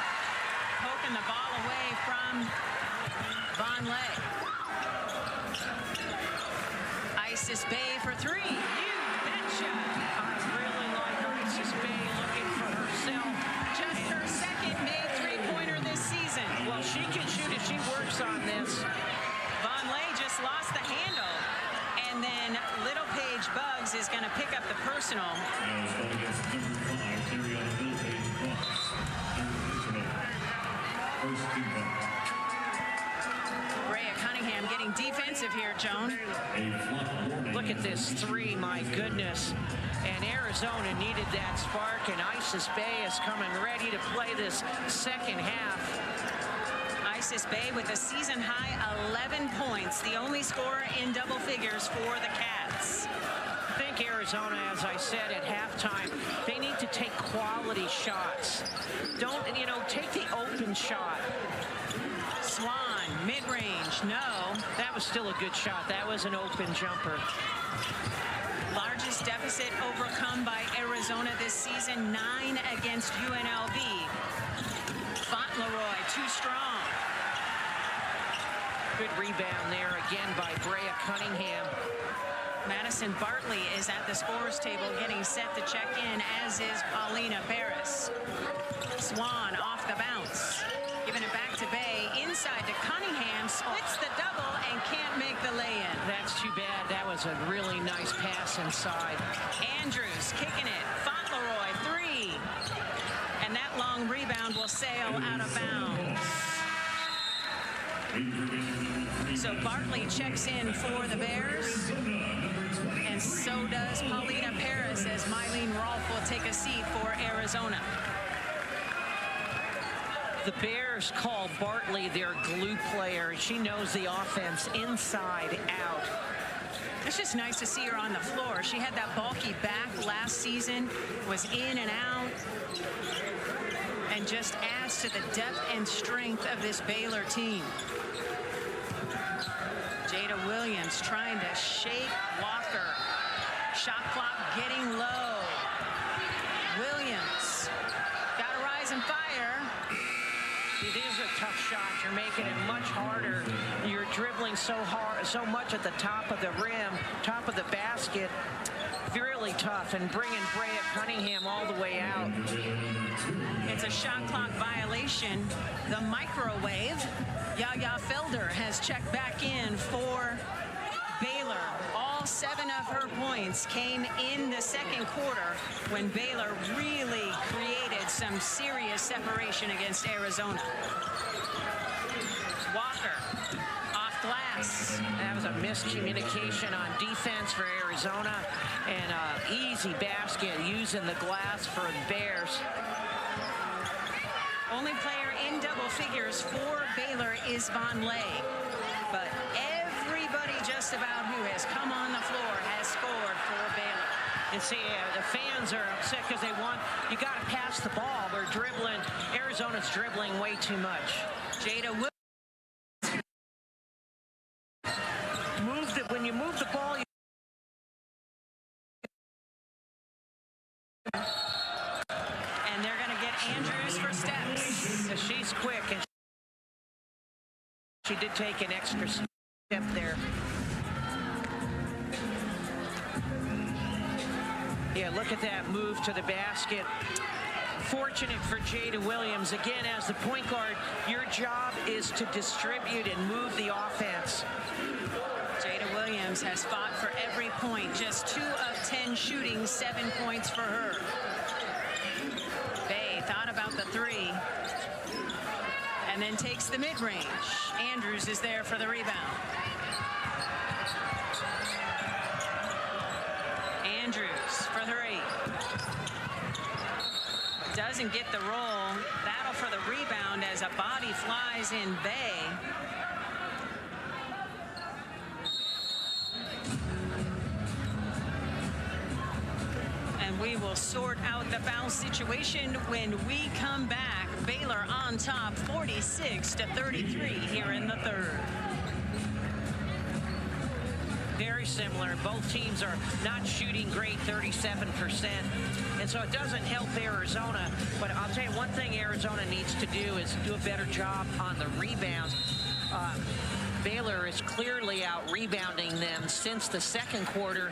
Poking the ball away from Vonleh. Isis Bay for three. You shot. I really like Isis Bay looking for herself. Just her second made three-pointer this season. Well, she can shoot if she works on this. Von Lay just lost the handle. And then Little Paige Bugs is going to pick up the personal. Now it's going against number 5, carry on Little Paige Bucks. Third personal. First team foul. Brea Cunningham getting defensive here, Joan. A flop warning. Look at this three, my goodness. And Arizona needed that spark, and Isis Bay is coming ready to play this second half. Isis Bay with a season-high 11 points, the only scorer in double figures for the Cats. I think Arizona, as I said at halftime, they need to take quality shots. Don't, take the open shot. Swan, mid-range, no. That was still a good shot. That was an open jumper. Largest deficit overcome by Arizona this season, 9 against UNLV. Fauntleroy, too strong. Good rebound there again by Brea Cunningham. Madison Bartley is at the scorer's table getting set to check in, as is Paulina Paris. Swan off the bounce. Giving it back to Bay. Inside to Cunningham. Splits the double and can't make the lay-in. That's too bad. That was a really nice pass inside. Andrews kicking it. Fauntleroy, 3. And that long rebound will sail out of bounds. So Bartley checks in for the Bears. And so does Paulina Paris, as Mylene Rolfe will take a seat for Arizona. The Bears call Bartley their glue player. She knows the offense inside out. It's just nice to see her on the floor. She had that bulky back last season, was in and out, and just adds to the depth and strength of this Baylor team. Jada Williams trying to shake Walker. Shot clock getting low. Williams got to rise and fire. It is a tough shot. You're making it much harder. You're dribbling so hard, so much at the top of the rim, top of the basket. Really tough, and bringing Brea Cunningham all the way out. It's a shot clock violation. The microwave. Yaya Felder has checked back in for Baylor. All 7 of her points came in the second quarter when Baylor really created some serious separation against Arizona. Walker off glass. That was a miscommunication on defense for Arizona, and an easy basket using the glass for the Bears. Only player in double figures for Baylor is Von Lay. But everybody just about who has come on the floor has scored for Baylor. And see, the fans are upset because you got to pass the ball. We're dribbling. Arizona's dribbling way too much. Jada Williams. When you move the ball, And they're going to get Andrews for steps. she's quick, and she did take an extra step there. Yeah, look at that move to the basket. Fortunate for Jada Williams. Again, as the point guard, your job is to distribute and move the offense. Jada Williams has fought for every point. Just 2 of 10 shooting, 7 points for her. Bay thought about the 3. And then takes the mid-range. Andrews is there for the rebound. Andrews for 3. Doesn't get the roll. Battle for the rebound as a body flies in Bay. And we will sort out the foul situation when we come back. Baylor on top 46-33 here in the third. Very similar. Both teams are not shooting great, 37%. And so it doesn't help Arizona. But I'll tell you one thing Arizona needs to do is do a better job on the rebounds. Baylor is clearly out rebounding them since the second quarter.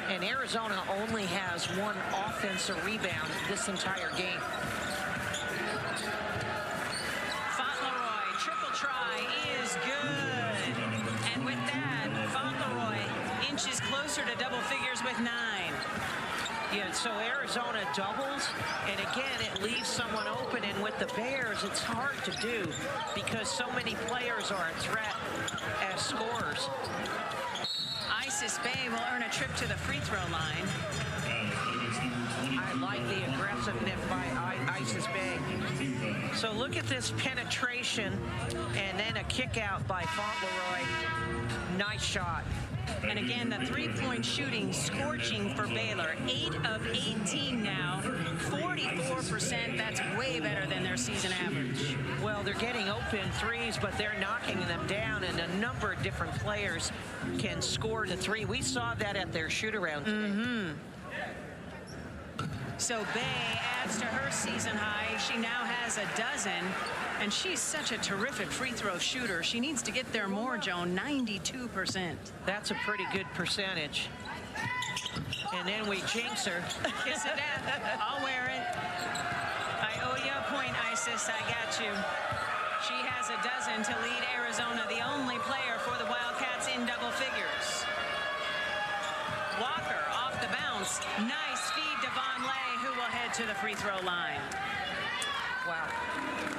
And Arizona only has one offensive rebound this entire game. Fauntleroy, triple try is good. And with that, Fauntleroy inches closer to double figures with 9. Yeah, so Arizona doubles, and again, it leaves someone open. And with the Bears, it's hard to do because so many players are a threat as scorers. Isis Bay will earn a trip to the free throw line. I like the aggressiveness by Isis Bay. So look at this penetration, and then a kick out by Fauntleroy. Nice shot. And again, the three-point shooting scorching for Baylor. 8 of 18 now, 44%. That's way better than their season average. Well, they're getting open threes, but they're knocking them down, and a number of different players can score the three. We saw that at their shoot-around today. So Bay adds to her season high. She now has a dozen, and she's such a terrific free throw shooter. She needs to get there more, Joan, 92%. That's a pretty good percentage. And then we jinx her. Kiss it down. I'll wear it. I owe you a point, Isis. I got you. She has a dozen to lead Arizona, the only player for the Wildcats in double figures. Walker off the bounce. Nice feed to Von Lay, who will head to the free throw line. Wow.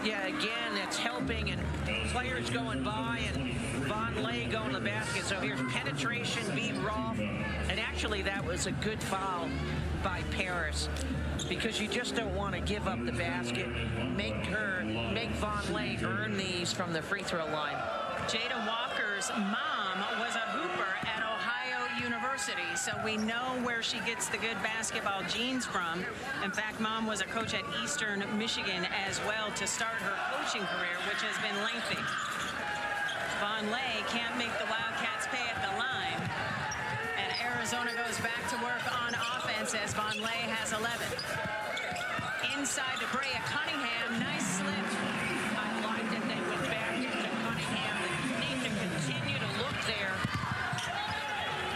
Yeah, again, it's helping, and players going by, and Von Lay going to the basket. So here's penetration, beat Rolf. And actually, that was a good foul by Paris, because you just don't want to give up the basket. Make Von Lay earn these from the free throw line. Jada Walker's mom was a hooper at Ohio University, so we know where she gets the good basketball genes from. In fact, mom was a coach at Eastern Michigan as well to start her coaching career, which has been lengthy. Von Lay can't make the Wildcats pay at the line, and Arizona goes back to work on offense as Von Lay has 11. Inside to Brea Cunningham, nice slip. I like that they went back into Cunningham. They need to continue to look there.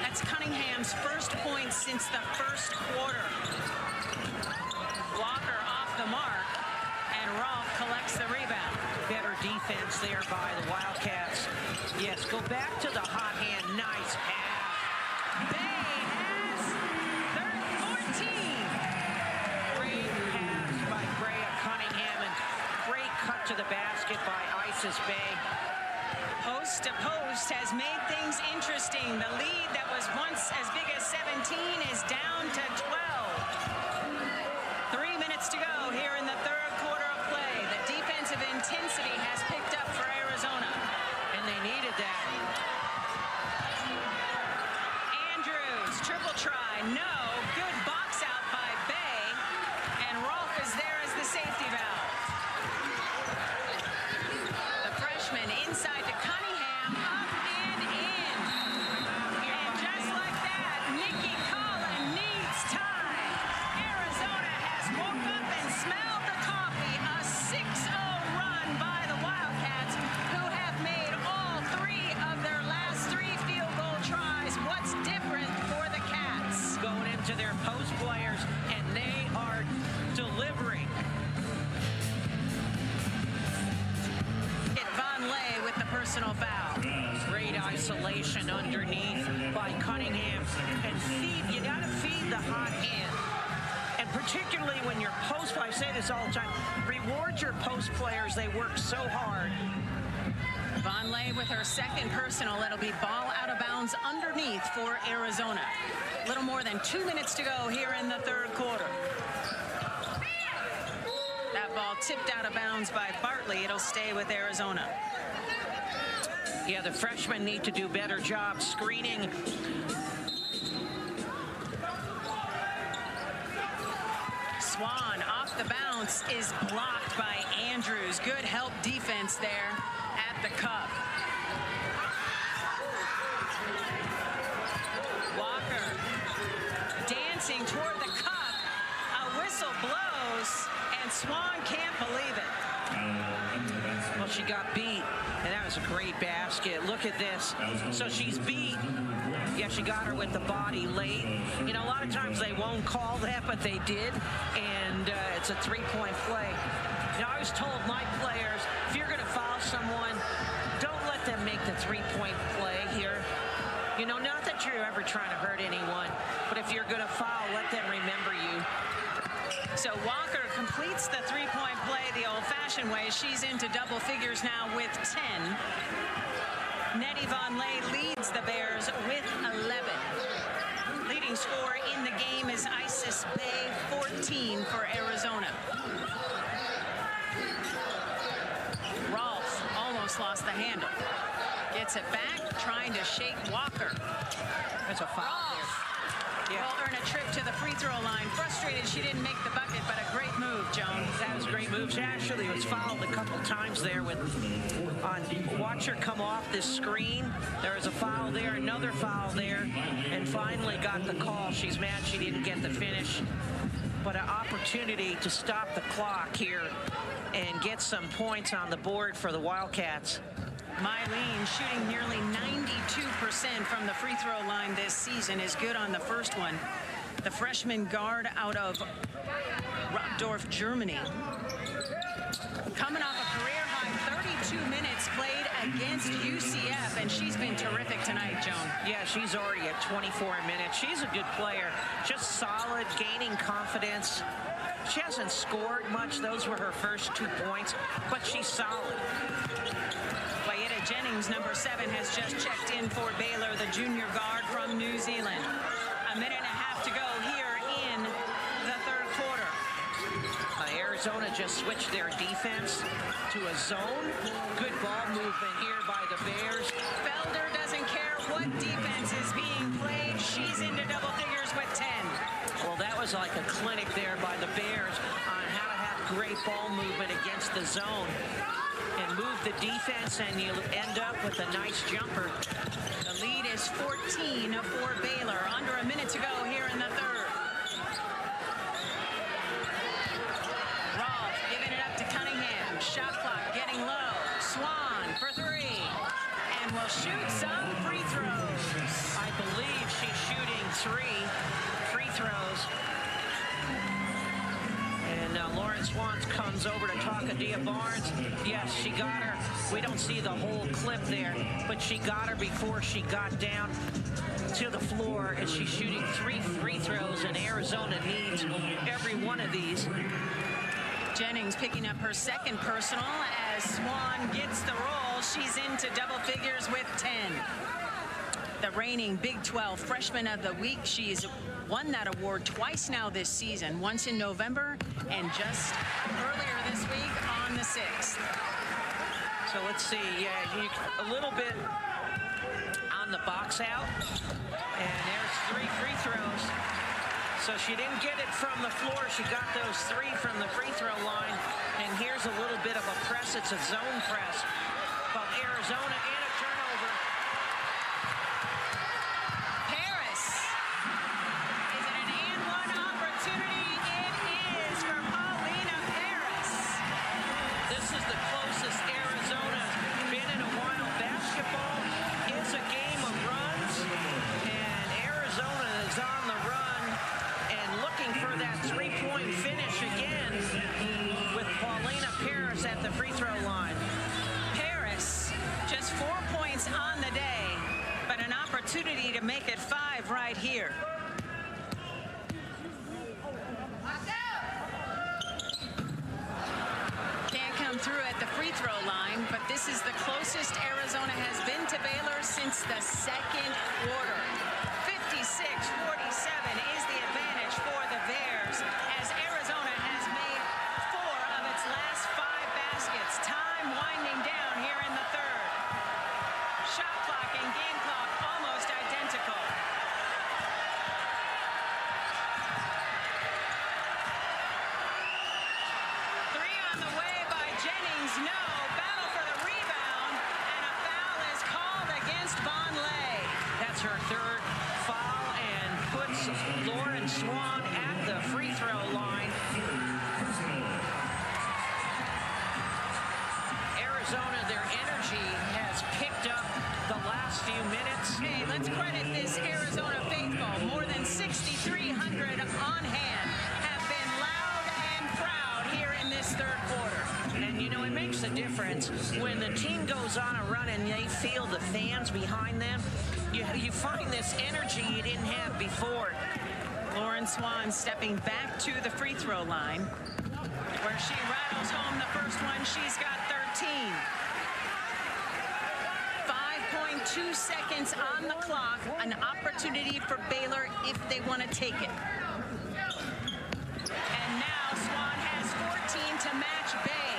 That's Cunningham's first point since the first quarter. Walker off the mark, and Rolf collects the rebound. Better defense there by the Wildcats. Yes, go back to the hot hand. Nice pass. Bay has 14. Great pass by Brea Cunningham, and great cut to the basket by Isis Bay. Post to post has made things interesting. The lead that was once as big as 17 is down to 12. 3 minutes to go here in the third quarter of play. The defensive intensity has picked up for Arizona. And they needed that. Andrews, triple try, no. Good box out by Bay. And Rolf is there as the safety valve. The freshman inside to Cunningham, up and in. And just like that, Nikki Collin needs time. Arizona has woke up and smelled the coffee. A 6-0 run by the Wildcats, who have made all 3 of their last 3 field goal tries. What's different for the Cats? Going into their post players, and they are delivering. Hit Von Lay with the personal foul. Great isolation underneath by Cunningham. And you gotta feed the hot hand. And particularly when you're post, I say this all the time, reward your post players. They work so hard. Von Lay with her second personal. It'll be ball out of bounds underneath for Arizona. A little more than 2 minutes to go here in the third quarter. That ball tipped out of bounds by Bartley. It'll stay with Arizona. Yeah, the freshmen need to do better job screening. Swan off the bounce is blocked by Andrews. Good help defense there at the cup. Walker dancing toward the cup. A whistle blows, and Swan can't believe it. Well, she got beat, and that was a great basket. Look at this. So she's beat. Yeah, she got her with the body late. You know, a lot of times they won't call that, but they did, and it's a three-point play. You know, I was told my players, if you're going to foul someone, don't let them make the three-point play here. You know, not that you're ever trying to hurt anyone, but if you're going to foul, let them remember you. So Walker completes the three-point play the old-fashioned way. She's into double figures now with 10. Nettie Von Lay leads the Bears with 11. Leading scorer in the game is Isis Bay, 14 for Arizona. Rolfe almost lost the handle. Gets it back, trying to shake Walker. That's a foul there. Yeah. Will earn a trip to the free throw line. Frustrated she didn't make the bucket, but a great move, Joan. That was a great move. She actually was fouled a couple times there with watch her come off this screen. There was a foul there, another foul there, and finally got the call. She's mad she didn't get the finish, but an opportunity to stop the clock here and get some points on the board for the Wildcats. Mylene shooting nearly 92% from the free throw line this season, is good on the first one. The freshman guard out of Rotterdorf, Germany. Coming off a career-high 32 minutes played against UCF, and she's been terrific tonight, Joan. Yeah, she's already at 24 minutes. She's a good player, just solid, gaining confidence. She hasn't scored much. Those were her first 2 points, but she's solid. Jennings, number 7, has just checked in for Baylor, the junior guard from New Zealand. A minute and a half to go here in the third quarter. Arizona just switched their defense to a zone. Good ball movement here by the Bears. Felder doesn't care what defense is being played. She's into double figures with 10. Well, that was like a clinic there by the Bears on how to have great ball movement against the zone and move the defense, and you end up with a nice jumper. The lead is 14 for Baylor. Under a minute to go here in the third. Rolfe giving it up to Cunningham. Shot clock getting low. Swan for 3. And will shoot some free throws. I believe she's shooting 3 free throws. And Lauren Swan comes over to talk to Dia Barnes. Yes, she got her. We don't see the whole clip there, but she got her before she got down to the floor, and she's shooting 3 free throws, and Arizona needs every one of these. Jennings picking up her second personal as Swan gets the roll. She's into double figures with 10. The reigning Big 12 Freshman of the Week. She's won that award twice now this season, once in November and just earlier this week on the 6th. So let's see, yeah, a little bit on the box out, and there's 3 free throws. So she didn't get it from the floor. She got those 3 from the free throw line, and here's a little bit of a press. It's a zone press from Arizona, and a turnover. At the free throw line. Paris, just 4 points on the day, but an opportunity to make it 5 right here. Can't come through at the free throw line, but this is the closest Arizona has been to Baylor since the second quarter. 56-47 is the advantage for the Bears, as Arizona has made 4 of its last 5 baskets. Time winding down here in the third. Shot clock and game clock almost identical. Three on the way by Jennings. No. Battle for the rebound, and a foul is called against Von Lay. That's her 3rd foul and puts Lauren Swan at the free throw line. Arizona, their energy has picked up the last few minutes. Hey, let's credit this Arizona faithful. More than 6,300 on hand have been loud and proud here in this third quarter. And, you know, it makes a difference when the team goes on a run and they feel the fans behind them. You find this energy you didn't have before. Lauren Swan stepping back to the free throw line, where she rattles home the first one. She's got 13. 5.2 seconds on the clock. An opportunity for Baylor if they want to take it. And now Swan has 14 to match Bay.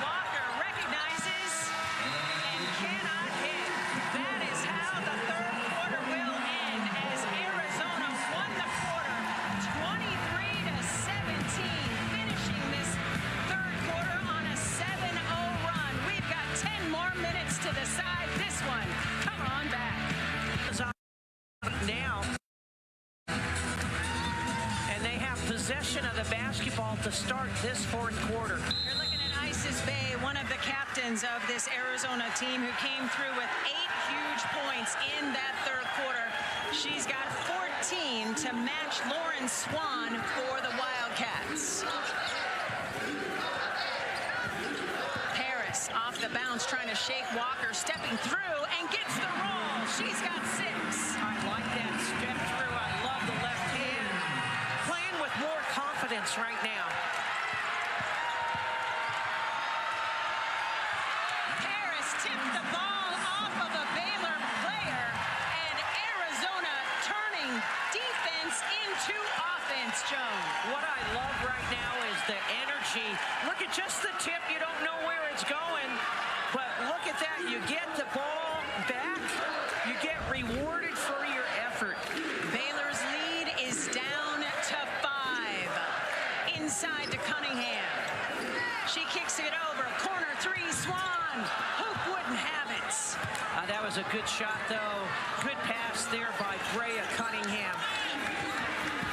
Walker recognizes and cannot hit. That is how the third quarter will end, as Arizona won the quarter 23-17, finishing this third quarter on a 7-0 run. We've got 10 more minutes to decide this one. Come on back. Now, and they have possession of the basketball to start this fourth quarter. You're looking at Isis Bay, one of the captains of this Arizona team, who came through with 8 huge points in that third quarter. She's got 14 to match Lauren Swan for the Wildcats. Paris off the bounce, trying to shake Walker, stepping through and gets the roll. She's got 6. I like that step through. I love the left hand. Playing with more confidence right now. Paris tipped the ball off of a Baylor player, and Arizona turning defense into offense, Joan. What I love right now is the energy. Look at just the tip. You don't know where it's going, but look at that. You get the ball back. You get rewarded for your effort. Baylor's lead is down to 5. Inside to Cunningham. She kicks it over. Corner 3, Swan. Hoop wouldn't have it. That was a good shot, though. Good pass there by Brea Cunningham.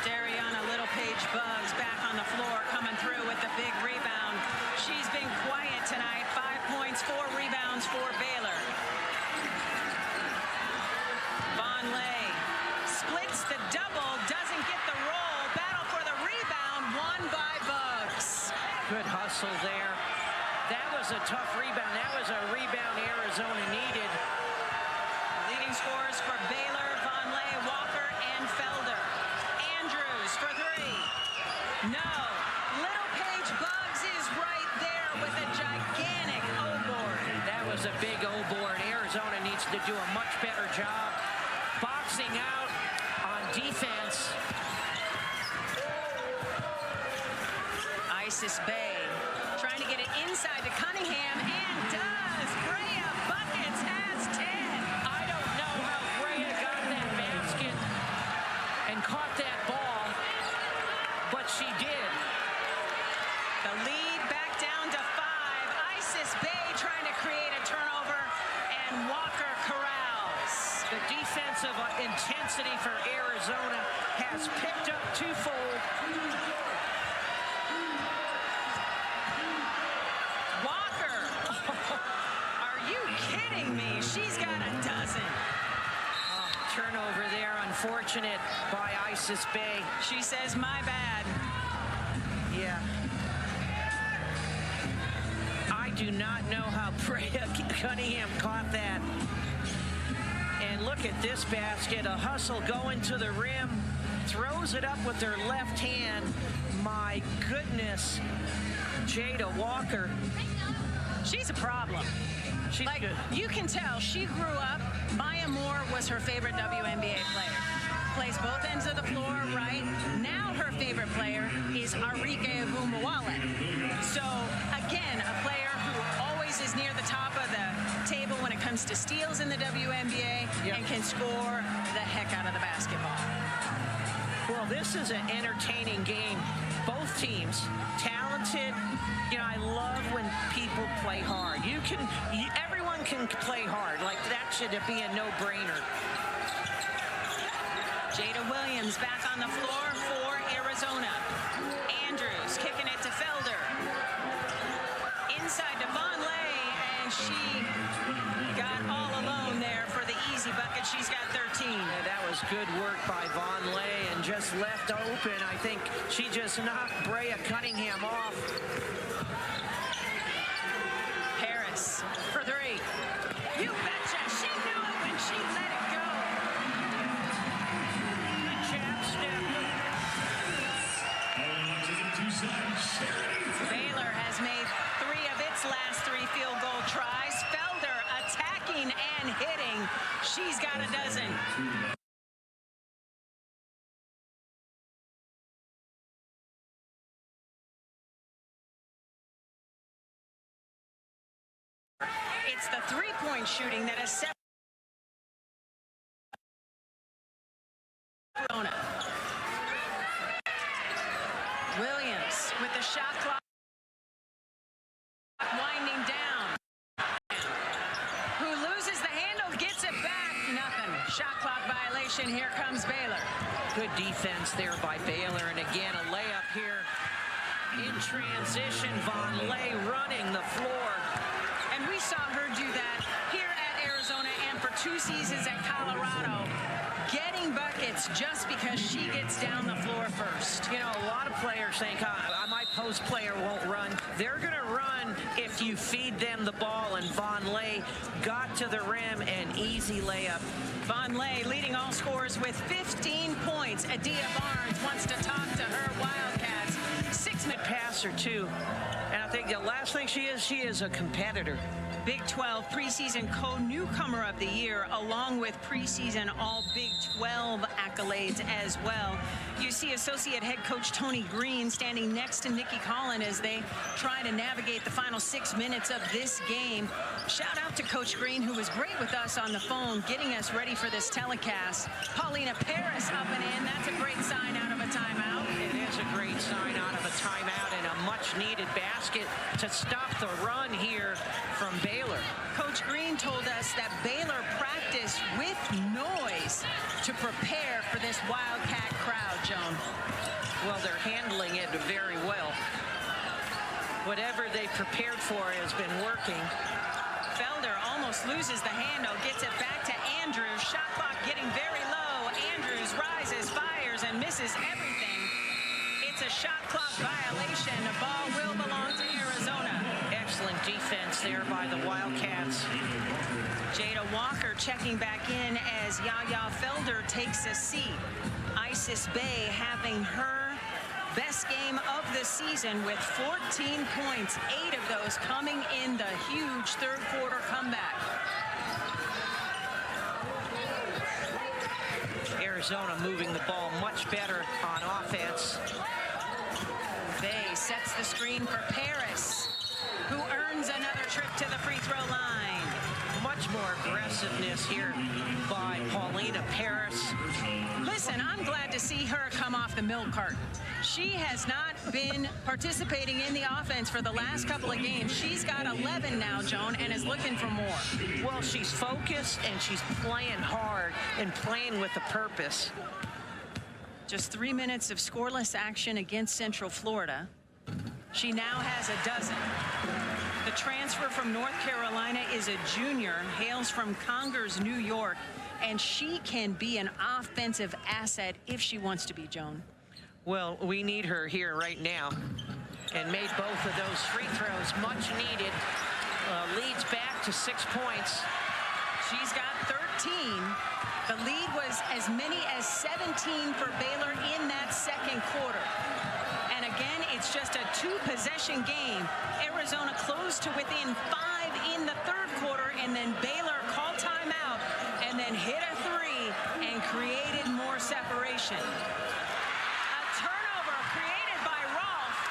Dariana Littlepage-Buggs back on the floor, coming through with the big rebound. She's been quiet tonight. 5 points, 4 rebounds for Baylor. Vonleh splits the double, doesn't get the roll. Battle for the rebound, won by Buggs. Good hustle there. That was a tough rebound. That was a rebound Arizona needed. Leading scorers for Baylor, Vonleh, Walker, and Felder. Andrews for 3. No. Littlepage-Buggs is right there with a gigantic O-board. That was a big O-board. Arizona needs to do a much better job boxing out on defense. Isis Bay trying to get it inside to Cunningham, and does. Brea buckets, has 10. I don't know how Brea got that basket and caught that ball, but she did. The lead back down to 5. Isis Bay trying to create a turnover, and Walker corrals. The defensive intensity for Arizona has picked up twofold. Walker! Are you kidding me? She's got a dozen. Turnover there, unfortunate by Isis Bay. She says, my bad. Yeah. I do not know how Brea Cunningham caught that. And look at this basket, a hustle going to the rim, throws it up with her left hand. My goodness, Jada Walker. She's a problem. She's Like, good. you can tell she grew up. Maya Moore was her favorite WNBA player. Plays both ends of the floor, right? Now her favorite player is Arike Agumawale. So, again, a player who always is near the top of the table when it comes to steals in the WNBA, Yep. and can score the heck out of the basketball. Well, this is an entertaining game. Both teams, talented. You know, I love when people play hard. Everyone can play hard. Like, that should be a no-brainer. Jada Williams back on the floor for Arizona. Andrews kicking it to Felder. Inside to Vonleh, and she got all alone there for the easy bucket. She's got 13. Yeah, that was good work by Vonleh and just left open. I think she just knocked Brea Cunningham off. Paris for three. You betcha. She knew it when she let it go. Good jab step. Baylor has made 3 of its last 3 field goal tries. Felder attacking and hitting. She's got a dozen. It's the three-point shooting that has set Arizona. Williams with the shot clock winding down. Who loses the handle, gets it back. Nothing. Shot clock violation. Here comes Baylor. Good defense there by Baylor, and again a layup here in transition. Vonleh running the floor. And we saw her do that here at Arizona and for 2 seasons at Colorado, getting buckets just because she gets down the floor first. You know, a lot of players think, my post player won't run. They're going to run if you feed them the ball, and Vonleh got to the rim, and easy layup. Vonleh leading all scorers with 15 points. Adia Barnes wants to talk to her Wildcats. 6-minute passer, too. And I think the last thing she is a competitor. Big 12 preseason co-newcomer of the year, along with preseason all Big 12 accolades as well. You see associate head coach Tony Green standing next to Nikki Collin as they try to navigate the final 6 minutes of this game. Shout out to Coach Green, who was great with us on the phone, getting us ready for this telecast. Paulina Paris up and in. That's a great sign out of a timeout. It is a great sign out of a timeout, and a much-needed basket to stop the run here from Baylor. Coach Green told us that Baylor practiced with noise to prepare for this Wildcat crowd, Joan. Well, they're handling it very well. Whatever they prepared for has been working. Felder almost loses the handle, gets it back to Andrews. Shot clock getting very low. Andrews rises, fires, and misses everything. It's a shot clock violation. The ball will belong to Arizona. Excellent defense there by the Wildcats. Jada Walker checking back in as Yaya Felder takes a seat. Isis Bay having her best game of the season with 14 points, 8 of those coming in the huge third quarter comeback. Arizona moving the ball much better on offense. Bay sets the screen for Paris, who earns another trip to the free throw line. Much more aggressiveness here by Paulina Paris. Listen, I'm glad to see her come off the milk carton. She has not been participating in the offense for the last couple of games. She's got 11 now, Joan, and is looking for more. Well, she's focused and she's playing hard and playing with a purpose. Just 3 minutes of scoreless action against Central Florida. She now has a dozen. The transfer from North Carolina is a junior, hails from Congers, New York, and she can be an offensive asset if she wants to be, Joan. Well, we need her here right now, and made both of those free throws much needed. Leads back to 6 points. She's got 13. The lead was as many as 17 for Baylor in that second quarter. And again, it's just a 2-possession game. Arizona closed to within 5 in the third quarter, and then Baylor called timeout and then hit a 3 and created more separation. A turnover created by Rolfe.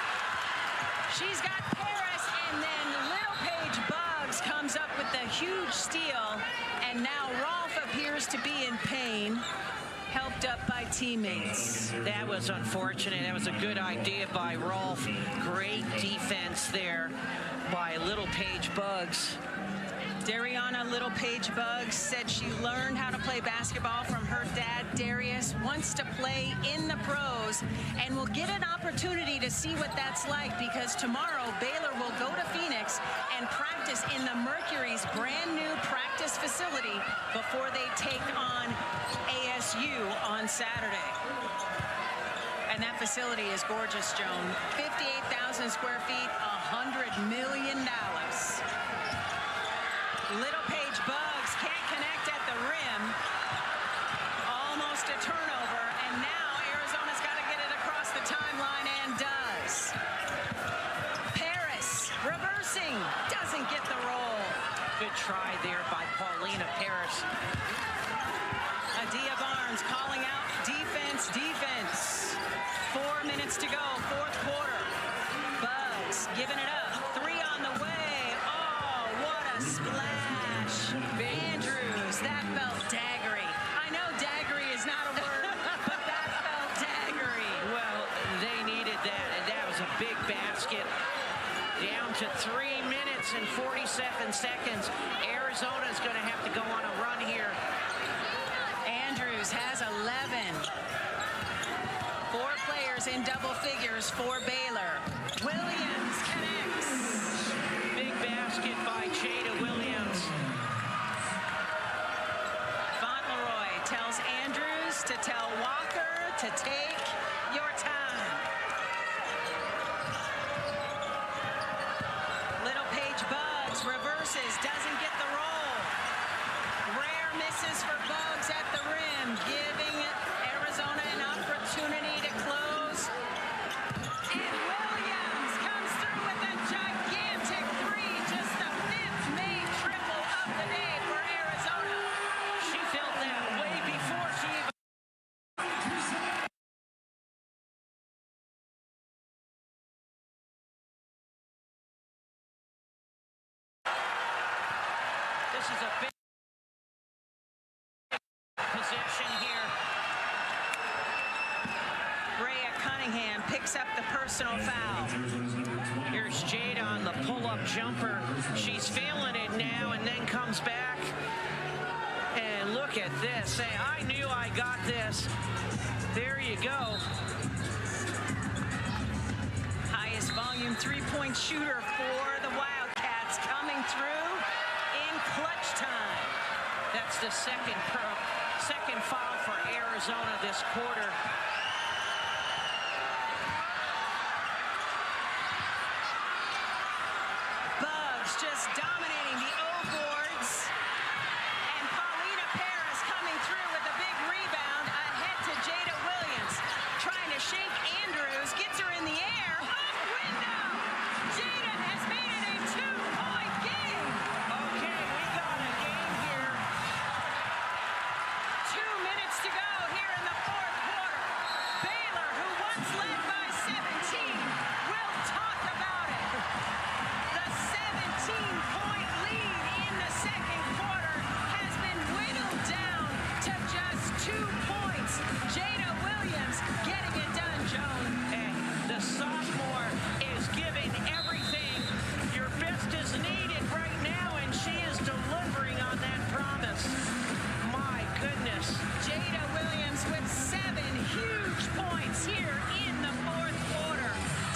She's got Paris, and then Little Paige Buggs comes up with the huge steal, and now Rolfe appears to be in pain, helped up by teammates. That was unfortunate. That was a good idea by Rolfe. Great defense there by Little Paige Buggs. Dariana Little Page Buggs said she learned how to play basketball from her dad, Darius, wants to play in the pros, and will get an opportunity to see what that's like, because tomorrow Baylor will go to Phoenix and practice in the Mercury's brand new practice facility before they take on ASU on Saturday. And that facility is gorgeous, Joan. 58,000 square feet, $100 million. Little Page Buggs can't connect at the rim. Almost a turnover, and now Arizona's got to get it across the timeline, and does. Paris reversing, doesn't get the roll. Good try there by Paulina Paris. Adia Barnes calling out defense, defense. 4 minutes to go, fourth quarter. Buggs giving it up. Three on the way. Oh, what a splash. Andrews, that felt daggery. I know daggery is not a word, but that felt daggery. Well, they needed that, and that was a big basket. Down to 3 minutes and 47 seconds. Arizona's going to have to go on a run here. Andrews has 11. 4 players in double figures for Baylor. Williams connects. Big basket by Jada Williams. Fauntleroy tells Andrews to tell Walker to take your time. Little Page Buggs reverses, doesn't get the roll. Rare misses for Buggs at the rim, giving Arizona an opportunity to close. And Williams comes through with a gigantic three, just the 5th made triple of the day for Arizona. She felt that way before she even... This is a big possession here. Rhea Cunningham picks up the personal foul. Here's Jada on the pull-up jumper. She's feeling it now and then comes back. And look at this. Say, I knew I got this. There you go. Highest volume three-point shooter for the Wildcats, coming through in clutch time. That's the second foul for Arizona this quarter. Buggs just dominating the O boards. And Paulina Paris coming through with a big rebound ahead to Jada Williams. Trying to shake Andrews, gets her in the air. Off window! Jada has made it a 2-point game. Okay, we got a game here. 2 minutes to go here in the fourth quarter. Baylor, who once led by 17, will talk about it. The 17-point lead in the second quarter has been whittled down to just 2 points. Jada Williams getting it done, Joan. And the sophomore is giving everything. Your best is needed right now, and she is delivering on that promise. My goodness. Jada Williams with 7 huge points here in the fourth quarter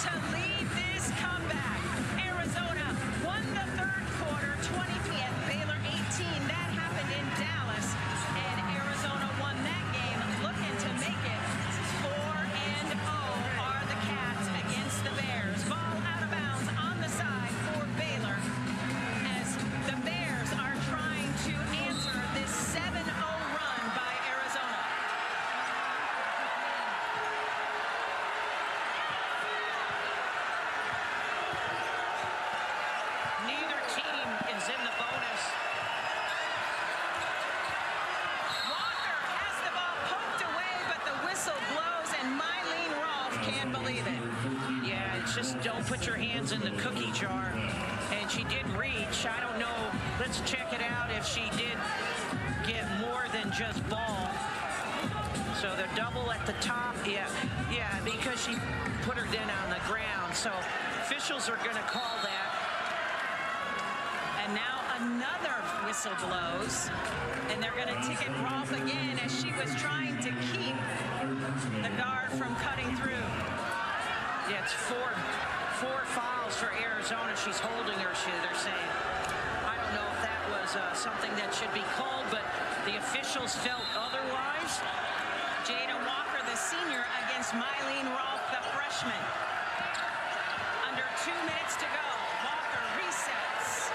to lead this comeback. Arizona won the third quarter, 20 at Baylor 18. That happened in Dallas, and Arizona won that game, looking to make it 4-0 are the Cats against the Bears. Ball out of bounds on the side for Baylor, as the Bears are trying to answer this 7-0 run by Arizona. Neither team is in the bonus. Walker has the ball poked away, but the whistle blows, and Mylene Rolfe can't believe it. Yeah, it's just don't put your hands in the cookie jar. And she did reach. I don't know. Let's check it out if she did get more than just ball. So the double at the top. Yeah, because she put her then on the ground. So officials are going to call that. And now Another whistle blows, and they're going to ticket Rolfe again as she was trying to keep the guard from cutting through. Yeah, it's four fouls for Arizona. She's holding her, they're saying. I don't know if that was something that should be called, but the officials felt otherwise. Jada Walker, the senior, against Mylene Rolfe, the freshman. Under 2 minutes to go. Walker resets.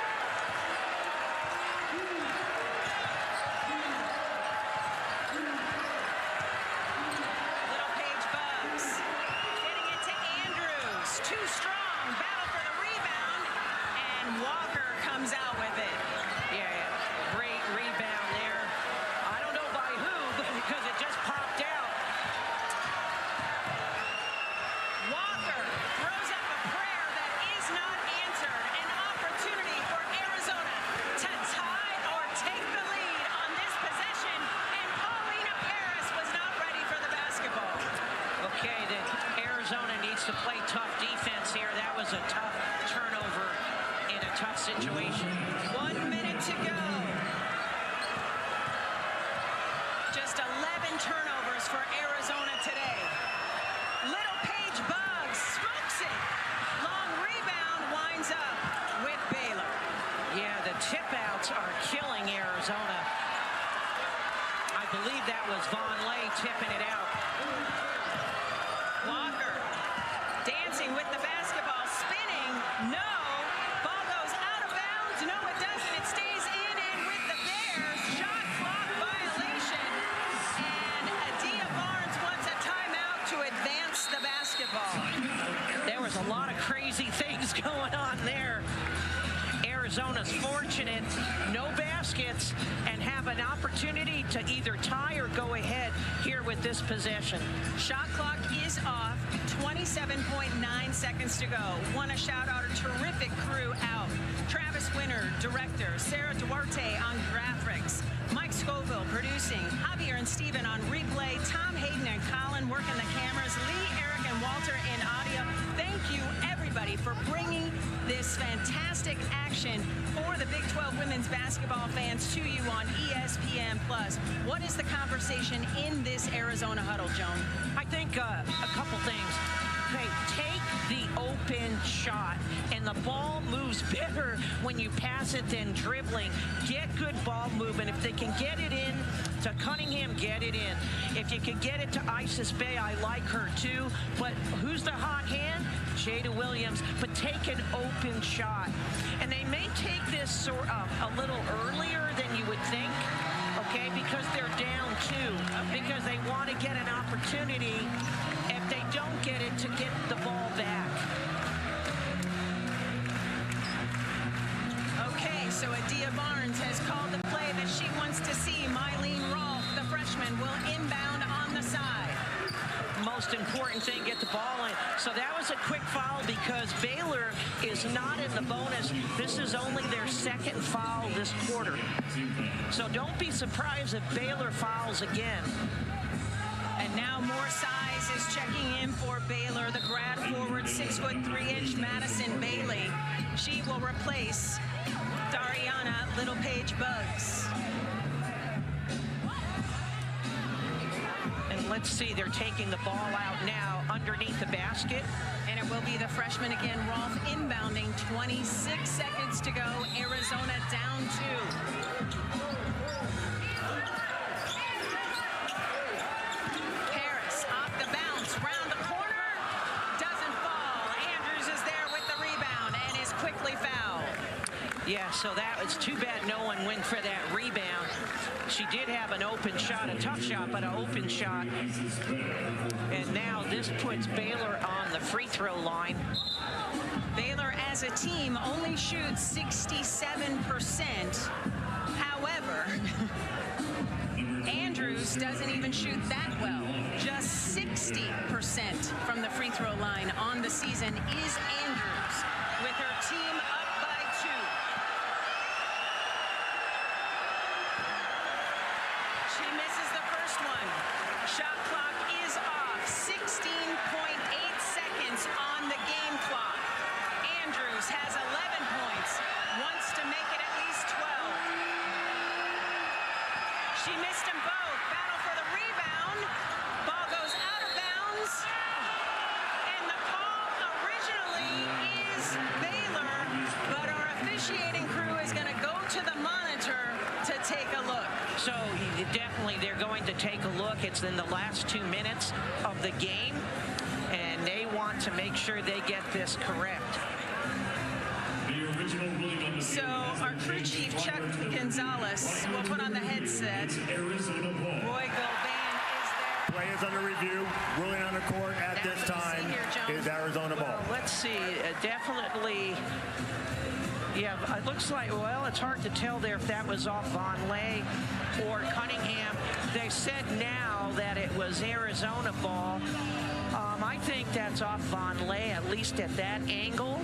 Little Paige Bugs. Getting it to Andrews. Too strong. Battle for the rebound. And Walker comes out with it. Yeah, great rebound there. I don't know by who, but because it just popped out. Walker throws up a prayer that is not answered. An opportunity for Arizona to tie or take the lead on this possession. And Paulina Paris was not ready for the basketball. Okay, then Arizona needs to play tough defense here. That was a tough turnover in a tough situation. 1 minute to go. Just 11 turnovers for Arizona today. Little Paige Bugs smokes it. Long rebound winds up with Baylor. Yeah, the tip outs are killing Arizona. I believe that was Von Lay tipping it out. Walker dancing with the basketball, spinning. No. Ball goes out of bounds. No, it doesn't. It stays in, and with the Bears, shot clock violation. And Adia Barnes wants a timeout to advance the basketball. There was a lot of crazy things going on there. Arizona's fortunate, no baskets, and have an opportunity to either tie or go ahead here with this possession. Shot clock is off. 27.9 seconds to go. Want to shout out a terrific crew out. Travis Winter, director. Sarah Duarte on graphics. Mike Scoville producing. Javier and Steven on replay. Tom Hayden and Colin working the cameras. Lee, Eric, and Walter in audio. Thank you, everybody, for bringing this fantastic action for the Big 12 women's basketball fans to you on ESPN+. What is the conversation in this Arizona huddle, Joan? I think a couple things. Hey, take the open shot, and the ball moves better when you pass it than dribbling. Get good ball movement. If they can get it in to Cunningham, get it in. If you can get it to Isis Bay, I like her too. But who's the hot hand? Jada Williams. But take an open shot. And they may take this sort of a little earlier than you would think, okay, because they're down two, because they want to get an opportunity, if they don't get it, to get the ball back. Okay, so Adia Barnes has called the play that she wants to see. Mylene Rolfe, the freshman, will inbound on the side. Most important thing, get the ball in. So that was a quick foul because Baylor is not in the bonus. This is only their second foul this quarter. So don't be surprised if Baylor fouls again. And now more size is checking in for Baylor. The grad forward, 6'3" Madison Bailey. She will replace Dariana Little Paige Bugs. And let's see, they're taking the ball out now underneath the basket. And it will be the freshman again, Rolfe, inbounding. 26 seconds to go. Arizona down two. Paris off the bounce, round the corner, doesn't fall. Andrews is there with the rebound and is quickly fouled. Yeah, so that was too bad no one went for that rebound. She did have an open shot, a tough shot, but an open shot. And now this puts Baylor on the free throw line. Baylor as a team only shoots 67%. However, Andrews doesn't even shoot that well. Just 60% from the free throw line on the season is Andrews, with her team up by 2. She misses the first one. Shot clock is off. 16.8 seconds on the game clock. Andrews has 11 points, wants to make it at least 12. She missed them both. Battle for the rebound. Ball goes out of bounds. And the call originally is Baylor, but our officiating crew is going to go to the monitor to take a look. So definitely they're going to take a look. It's in the last 2 minutes of the game, and they want to make sure they get this correct. The original ruling on the So our crew chief, Chuck Gonzalez, will put on the headset. Arizona ball. Roy Govan is there. Play is under review. Ruling on the court at That's this what we see time here, Jones. is Arizona ball. Well, let's see. Definitely. Yeah, it looks like, well, it's hard to tell there if that was off Von Lay or Cunningham. They said now that it was Arizona ball. I think that's off Von Lay, at least at that angle.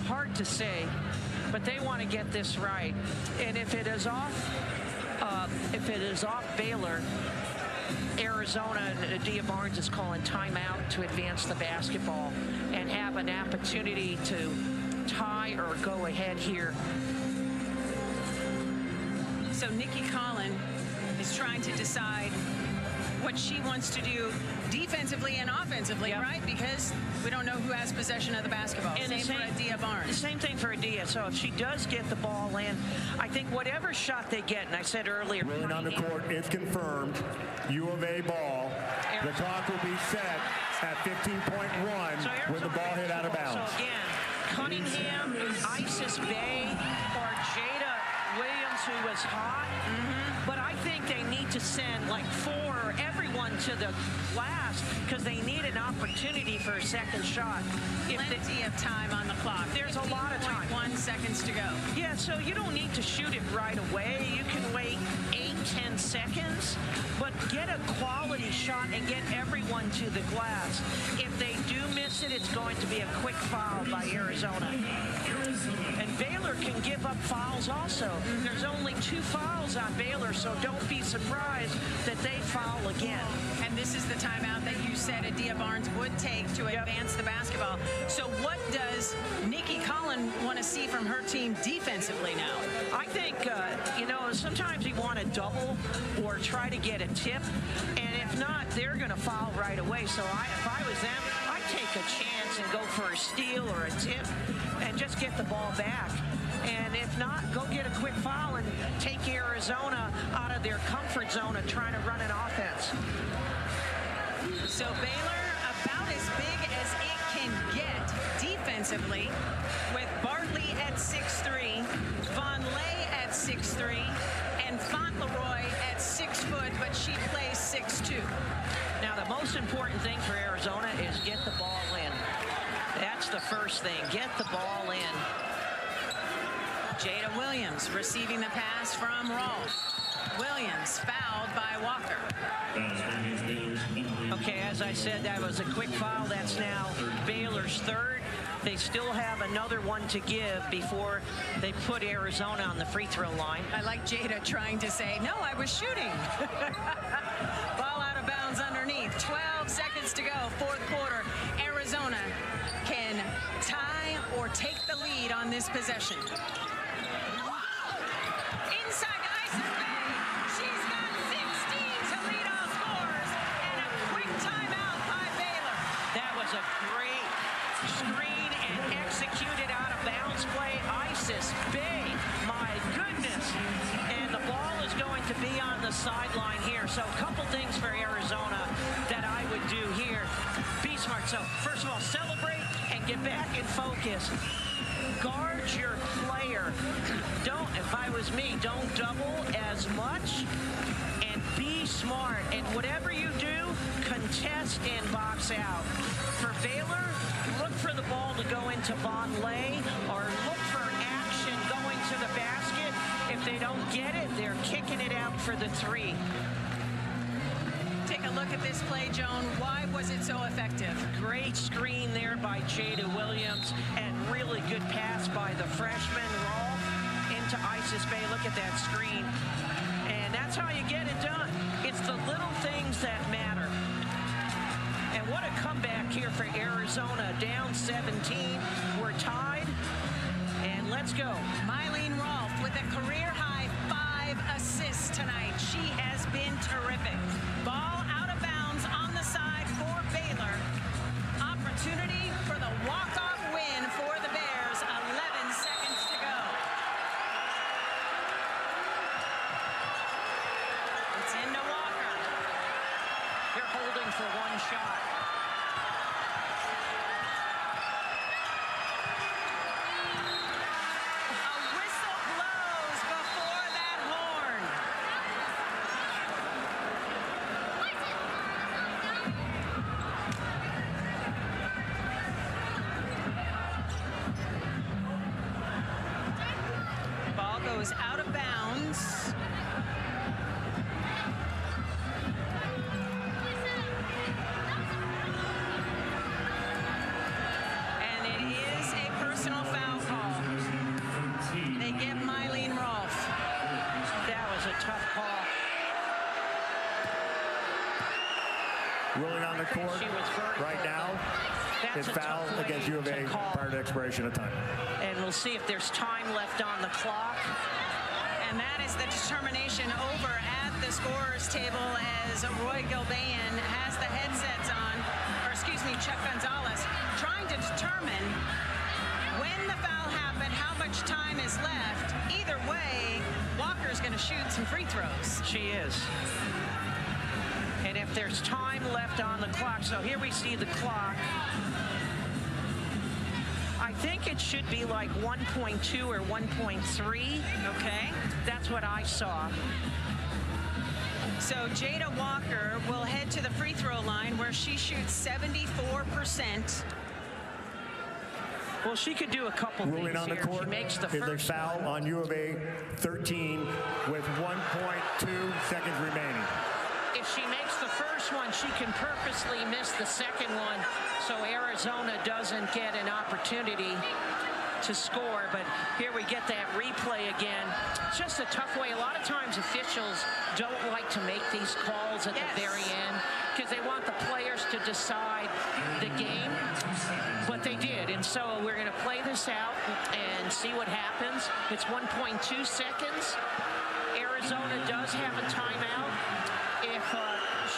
Hard to say, but they want to get this right. And if it is off Baylor, Arizona, Adia Barnes is calling timeout to advance the basketball and have an opportunity to tie or go ahead here. So Nikki Collin is trying to decide what she wants to do defensively and offensively, Yep. right? Because we don't know who has possession of the basketball. And Same for Adia Barnes. Same thing for Adia. So if she does get the ball in, I think whatever shot they get, and I said earlier, Ruling on the court is confirmed. U of A ball. The clock will be set at 15.1 when the ball hit out of bounds. So again, Cunningham, Isis Bay, or Jada Williams, who was hot. But I think they need to send like everyone to the glass because they need an opportunity for a second shot. Plenty of time on the clock. There's a lot of time. 1 seconds to go. Yeah, so you don't need to shoot it right away. You can wait 8-10 seconds, but get a quality shot and get everyone to the glass. If they do miss it, it's going to be a quick foul by Arizona. And Baylor can give up fouls also. There's only 2 fouls on Baylor, so don't be surprised that they foul again. And this is the timeout that you said Adia Barnes would take to advance the basketball. So what does Nikki Collin want to see from her team defensively now? I think, sometimes you want to double or try to get a tip. And if not, they're going to foul right away. So if I was them, I'd take a chance and go for a steal or a tip and just get the ball back. And if not, go get a quick foul and take Arizona out of their comfort zone of trying to run an offense. So Baylor about as big as it can get defensively, with Bartley at 6'3", Von Lay at 6'3", and Fauntleroy at 6 foot, but she plays 6'2". Now, the most important thing for Arizona is get the ball in. That's the first thing. Get the ball in. Jada Williams receiving the pass from Rolfe. Williams fouled by Walker. Okay, as I said, that was a quick foul. That's now Baylor's third. They still have another one to give before they put Arizona on the free throw line. I like Jada trying to say, no, I was shooting. Ball out of bounds underneath. 12 seconds to go, fourth quarter. Arizona can tie or take the lead on this possession. Inside to Isis Bay. She's got 16 to lead all scores. And a quick timeout by Baylor. That was a great screen and executed out of bounds play. Isis Bay, my goodness. And the ball is going to be on the sideline here. So a couple things for Arizona that I would do here. Be smart. So first of all, celebrate and get back in focus. Guard your player. If I was me, don't double as much, and be smart. And whatever you do, contest and box out. For Baylor, look for the ball to go into Von Lay, or look for action going to the basket. If they don't get it, they're kicking it out for the 3. Take a look at this play, Joan. Why was it so effective? Great screen there by Jada Williams, and really good pass by the freshman Rolfe into Isis Bay. Look at that screen. And that's how you get it done. It's the little things that matter. And what a comeback here for Arizona. Down 17. We're tied. And let's go. Mylene Rolfe with a career-high 5 assists tonight. She has been terrific. Ball out of bounds on the side for Baylor. Opportunity for the walk-off win for the Bears. 11 seconds to go. It's into Walker. They're holding for one shot. A whistle blows before that horn. Ball goes out of bounds. And it is a personal foul call. They give Mylene Rolfe. That was a tough call. Ruling on the court She was vertical, right now That's is a foul tough way against U of A to call. prior to expiration of time. And we'll see if there's time left on the clock. And that is the determination over at the scorer's table as Roy Gilbane has the headsets on, or excuse me, Chuck Gonzalez, trying to determine when the foul happened, how much time is left. Either way, Walker's going to shoot some free throws. She is. And if there's time left on the clock, so here we see the clock. I think it should be like 1.2 or 1.3. Okay. That's what I saw. So Jada Walker will head to the free throw line where she shoots 74%. Well, she could do a couple Ruling things on the here. court She makes the is a first foul one. on U of A 13 with 1.2 seconds remaining. If she makes the first one, she can purposely miss the second one, so Arizona doesn't get an opportunity to score. But here we get that replay again. It's just a tough way. A lot of times officials don't like to make these calls at the very end because they want the players to decide the game, but they did. And so we're going to play this out and see what happens. It's 1.2 seconds. Arizona does have a timeout if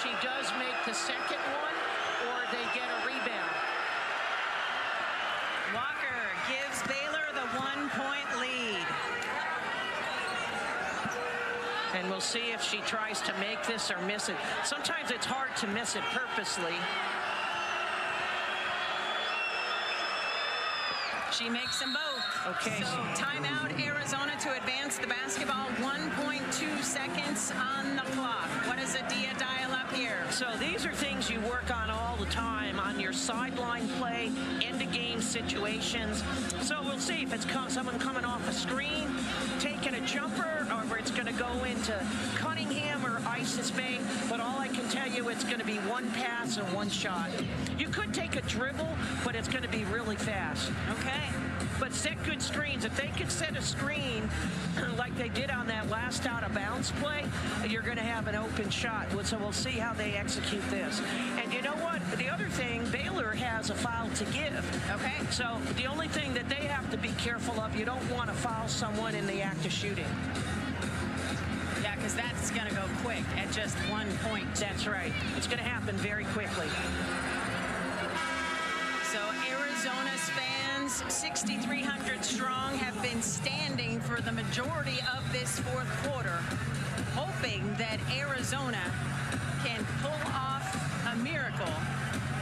she does make the second one or they get a rebound. Walker gives Baylor the 1-point lead. And we'll see if she tries to make this or miss it. Sometimes it's hard to miss it purposely. She makes them both. Okay. So timeout, Arizona to advance the basketball. 1.2 seconds on the clock. What does Adia dial up here? So these are things you work on all the time on your sideline play, end-of-game situations. So we'll see if it's someone coming off a screen, taking a jumper, or it's going to go into Cunningham or Isis Bay. But all I can tell you, it's going to be one pass and one shot. You could take a dribble, but it's going to be really fast. Okay. But set good screens. If they could set a screen like they did on that last out-of-bounds play, you're going to have an open shot. So we'll see how they execute this. And you know what? The other thing, Baylor has a foul to give. Okay. So the only thing that they have to be careful of, you don't want to foul someone in the act of shooting. Yeah, because that's going to go quick at just 1 point. That's right. It's going to happen very quickly. So Arizona's fans, 6,300 strong, have been standing for the majority of this fourth quarter, hoping that Arizona can pull off a miracle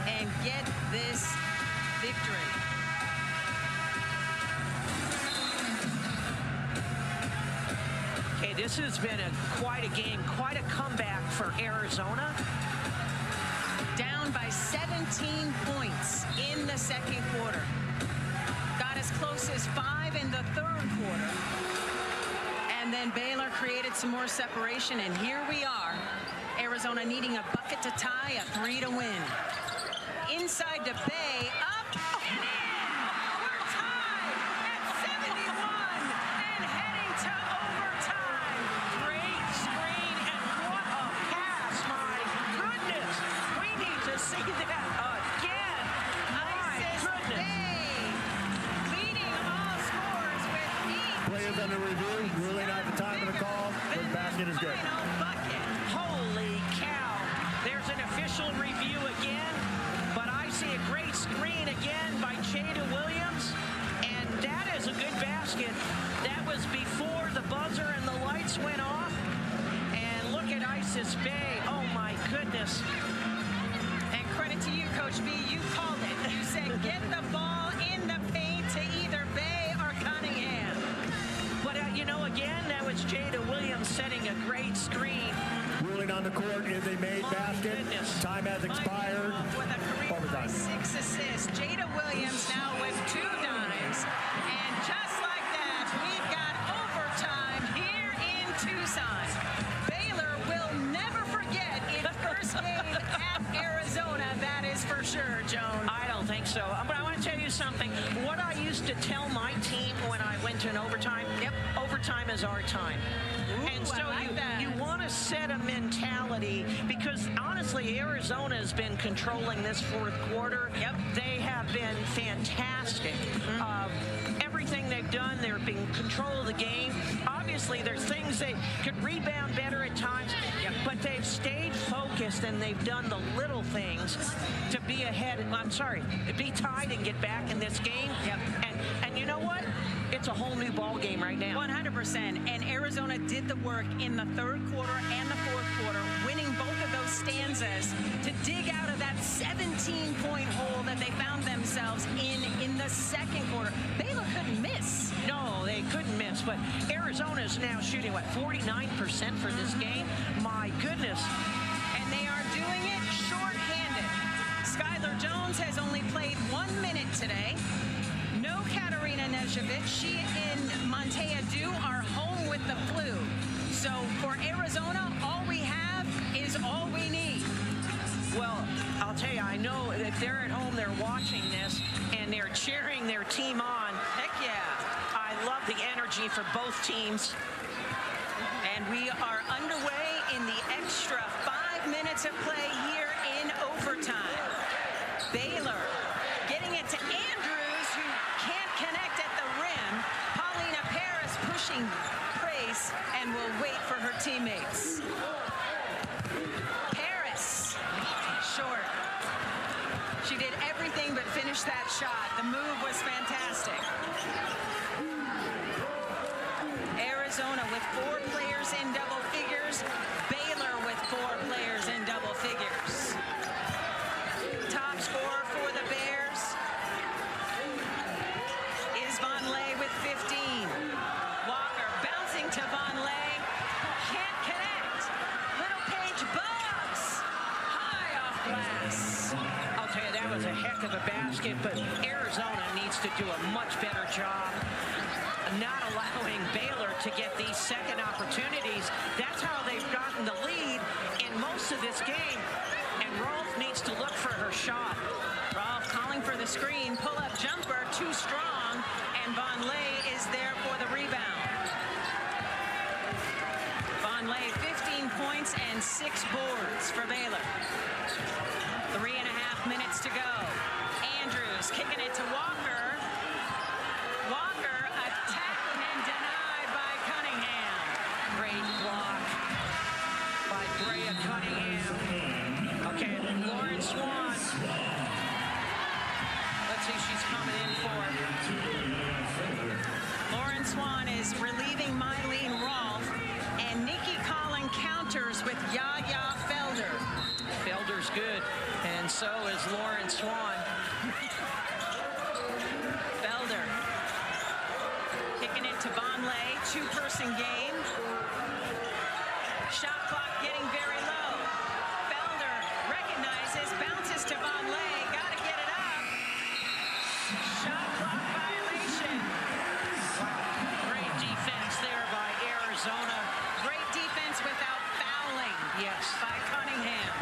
and get this victory. Okay, this has been quite a game, quite a comeback for Arizona. Down by 17 points in the second quarter. Got as close as 5 in the third quarter. And then Baylor created some more separation, and here we are. Arizona needing a bucket to tie, a 3 to win. Inside to Bay, up and in! We're tied at 71 and heading to overtime. Great screen, and what a pass, my goodness. We need to see that review, ruling at the time of the call, the basket is good. Holy cow. There's an official review again, but I see a great screen again by Jada Williams, and that is a good basket. That was before the buzzer and the lights went off. And look at Isis Bay. Oh, my goodness. And credit to you, Coach B. You called it. You said get the ball in the paint to either Bay or Cunningham. But, you know, again, that was Jada Williams setting a great screen. Ruling on the court is a made basket. Goodness. Time has expired. With a career Overtime. 6 assists. Jada Williams now with 2 dimes. And just like that, we've got overtime here in Tucson. Baylor will never forget its first game at Arizona. That is for sure, Joan. I don't think so. But I want to tell you something. What I used to tell my team when I went to an overtime, overtime is our time. Ooh, and so I like that. you want to set a mentality, because honestly, Arizona has been controlling this fourth quarter. They have been fantastic. Everything they've done, they're in control of the game. Obviously, there's things they could rebound better at times, but they've stayed focused and they've done the little things to be ahead. Be tied and get back in this game. And you know what? It's a whole new ball game right now. 100%. And Arizona did the work in the third quarter and the fourth quarter, winning both of those stanzas to dig out of that 17-point hole that they found themselves in the second quarter. Baylor couldn't miss. No, they couldn't miss, but Arizona is now shooting, 49% for this game? My goodness. And they are doing it shorthanded. Skylar Jones has only played 1 minute today. No Katarina Nezhevich. She and Montea Dew are home with the flu. So for Arizona, all we have is all we need. Well, I'll tell you, I know if they're at home, they're watching this, and they're cheering their team on. Heck yeah. I love the energy for both teams. And we are underway in the extra 5 minutes of play here in overtime. Baylor getting it to Andrews, who can't connect at the rim. Paulina Paris pushing Grace and will wait for her teammates. Paris, short. She did everything but finish that shot. The move was fantastic. Arizona with 4 players in double figures. Baylor with 4 players in double figures. Top scorer for the Bears is Vonleh with 15. Walker bouncing to Vonleh. Can't connect. Little Page Bugs. High off glass. I'll tell you, that was a heck of a basket, but Arizona needs to do a much better job not allowing Baylor to get these second opportunities. That's how they've gotten the lead in most of this game. And Rolfe needs to look for her shot. Rolfe calling for the screen. Pull-up jumper, too strong. And Vonleh is there for the rebound. Vonleh, 15 points and 6 boards for Baylor. 3.5 minutes to go. Andrews kicking it to Walker. Walker attacked and denied by Cunningham. Great block by Brea Cunningham. Okay, Lauren Swan. Let's see, she's coming in for. Lauren Swan is relieving Mylene Rolfe, and Nikki Collin counters with Yaya Felder. Felder's good, and so is Lauren Swan. Felder kicking it to Vonleh, 2-person game. Shot clock getting very low. Felder recognizes, bounces to Vonleh, gotta get it up. Shot clock violation. Wow, great defense there by Arizona. Great defense without fouling. Yes. By Cunningham.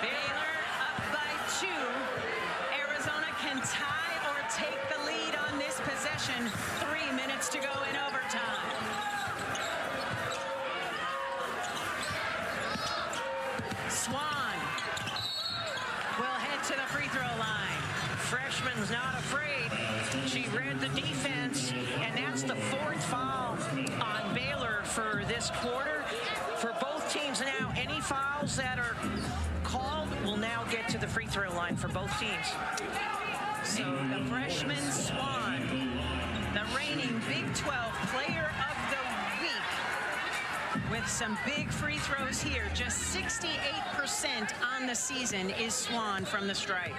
Baylor up by 2. Arizona can tie or take the lead on this possession. 3 minutes to go in overtime. Swan will head to the free throw line. freshman's not afraid. She read the defense, and that's the 4th foul on Baylor for this quarter. For both teams now, any fouls that are called will now get to the free throw line for both teams. So the freshman Swan, the reigning Big 12 Player of the Week, with some big free throws here. Just 68% on the season is Swan from the stripe.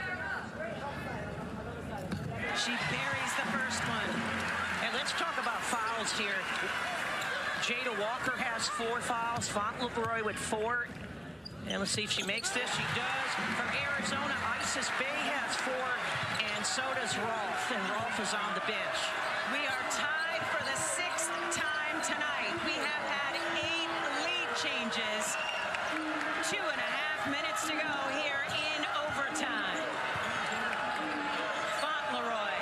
She buries the first one. And let's talk about fouls here. Jada Walker has 4 fouls. Fauntleroy with 4. And let's see if she makes this. She does. For Arizona, Isis Bay has 4. And so does Rolfe. And Rolfe is on the bench. We are tied for the 6th time tonight. We have had 8 lead changes. 2.5 minutes to go here in overtime. Fauntleroy.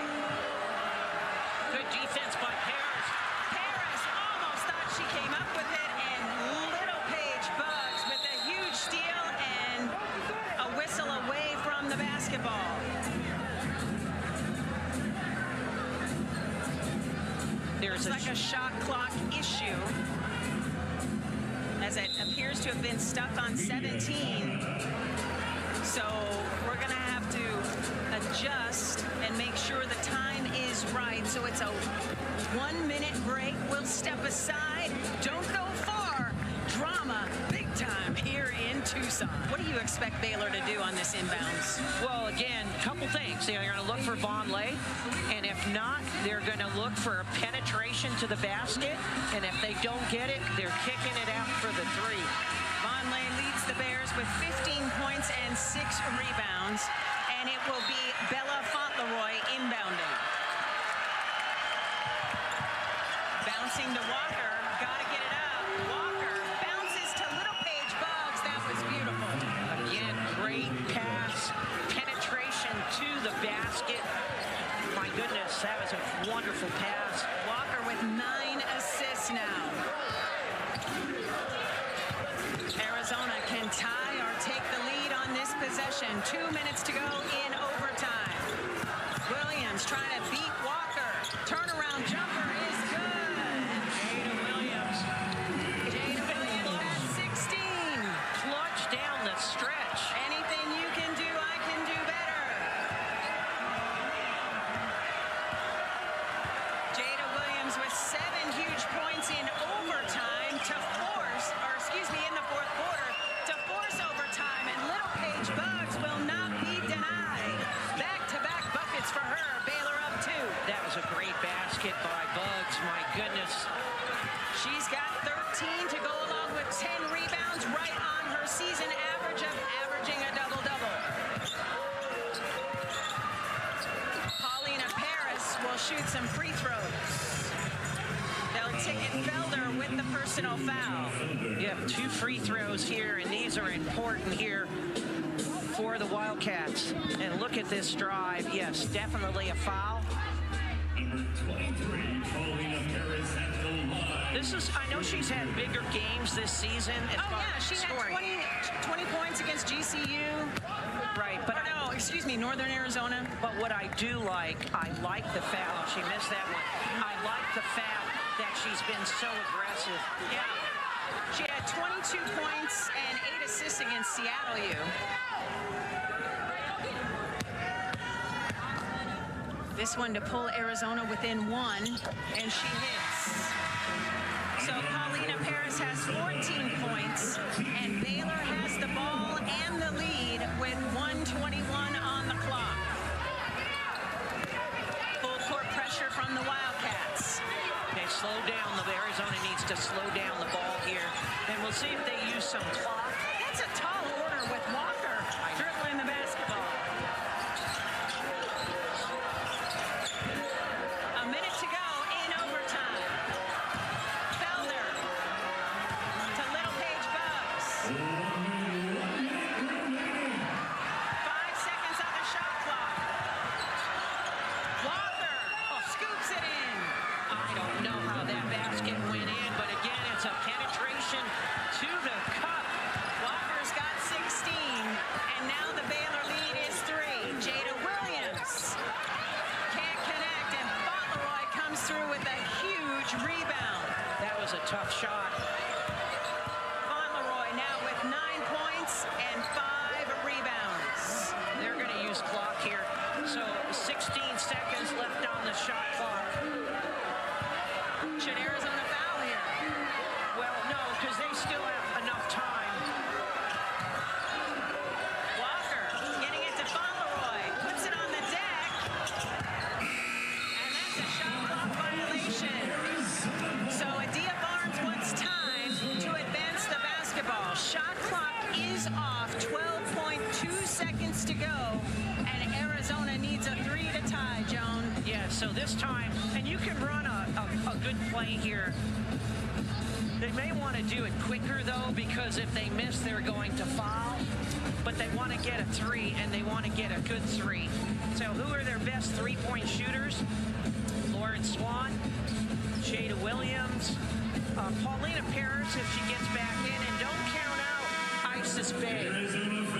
Good defense by Paris. Paris almost thought she came up with it, and Little Paige Bugs with a huge steal and a whistle away from the basketball. There's It's like a shot clock issue, as it appears to have been stuck on 17. So we're going to have to adjust and make sure the time is right. So it's a 1-minute break. We'll step aside. Don't go far. Drama big time here in Tucson. What do you expect Baylor to do on this inbounds? Well, again, couple things. They're going to look for Vonleh, and if not, they're going to look for a penetration to the basket, and if they don't get it, they're kicking it out for the 3. Vonleh leads the Bears with 15 points and 6 rebounds, and it will be Bella Fauntleroy inbounding. Bouncing to Walker, gotta get it up. Walker bounces to Little Paige Bugs. That was beautiful. Again, great pass, penetration to the basket. My goodness, that was a wonderful pass. Walker with 9 assists now. Arizona can tie or take the lead on this possession. 2 minutes to go in overtime. Williams trying to beat Walker. Turnaround jumper is good. Jada Williams. Jada Williams at 16. Clutch down the stretch. Anything you can do, I can do better. Jada Williams with 7 huge points in overtime to force, or excuse me, in the 4th quarter, to force overtime, and Little Paige Bugs will not be denied. Back-to-back buckets for her. Baylor up 2. That was a great basket by Bugs. My goodness. She's got 13 to go along with 10 rebounds, right on her season average of averaging a double-double. Paulina Paris will shoot some free throws. They'll ticket Felder with the personal foul. You have 2 free throws here, and these are important here for the Wildcats. And look at this drive. Yes, definitely a foul. Number 23, Paulina Paris at the line. This is, I know she's had bigger games this season as Oh, far yeah, as she scoring. had 20 points against GCU. Right, but Or no, excuse me, Northern Arizona. But what I do like, I like the foul. She missed that one. I like the fact that she's been so aggressive. Yeah. She had 22 points and 8 assists against Seattle U. This one to pull Arizona within 1, and she hits. So Paulina Paris has 14 points, and Baylor has the ball and the lead with 1:21 on the clock. Full court pressure from the Wildcats. They slow down. The Arizona needs to slow down the ball here. And we'll see if they use some clock. That's a tall order with Walker dribbling the basketball. A minute to go in overtime. Felder to Little Paige Bugs. 5 seconds on the shot clock. Walker scoops it in. I don't know how that basket went in, but again, it's a penetration to the cup. Walker's got 16, and now the Baylor lead is 3. Jada Williams shot. Fauntleroy now with 9 points and 5 rebounds. They're going to use clock here. So 16 seconds left on the shot clock. Should Arizona foul here? Well, no, because they still have enough time. Walker getting it to Fauntleroy. Puts it on the deck. And that's a shot clock violation. So Adia Barnes wants time to advance the basketball. Shot clock is off. 12.2 seconds to go. And Arizona needs a 3 to tie, Joan. Yeah, so this time, and you can run a good play here. They may want to do it quicker, though, because if they miss, they're going to foul. But they want to get a 3, and they want to get a good 3. So who are their best three-point shooters? Lauren Swan, Jada Williams, Paulina Paris if she gets back in, and don't count out Isis Bay.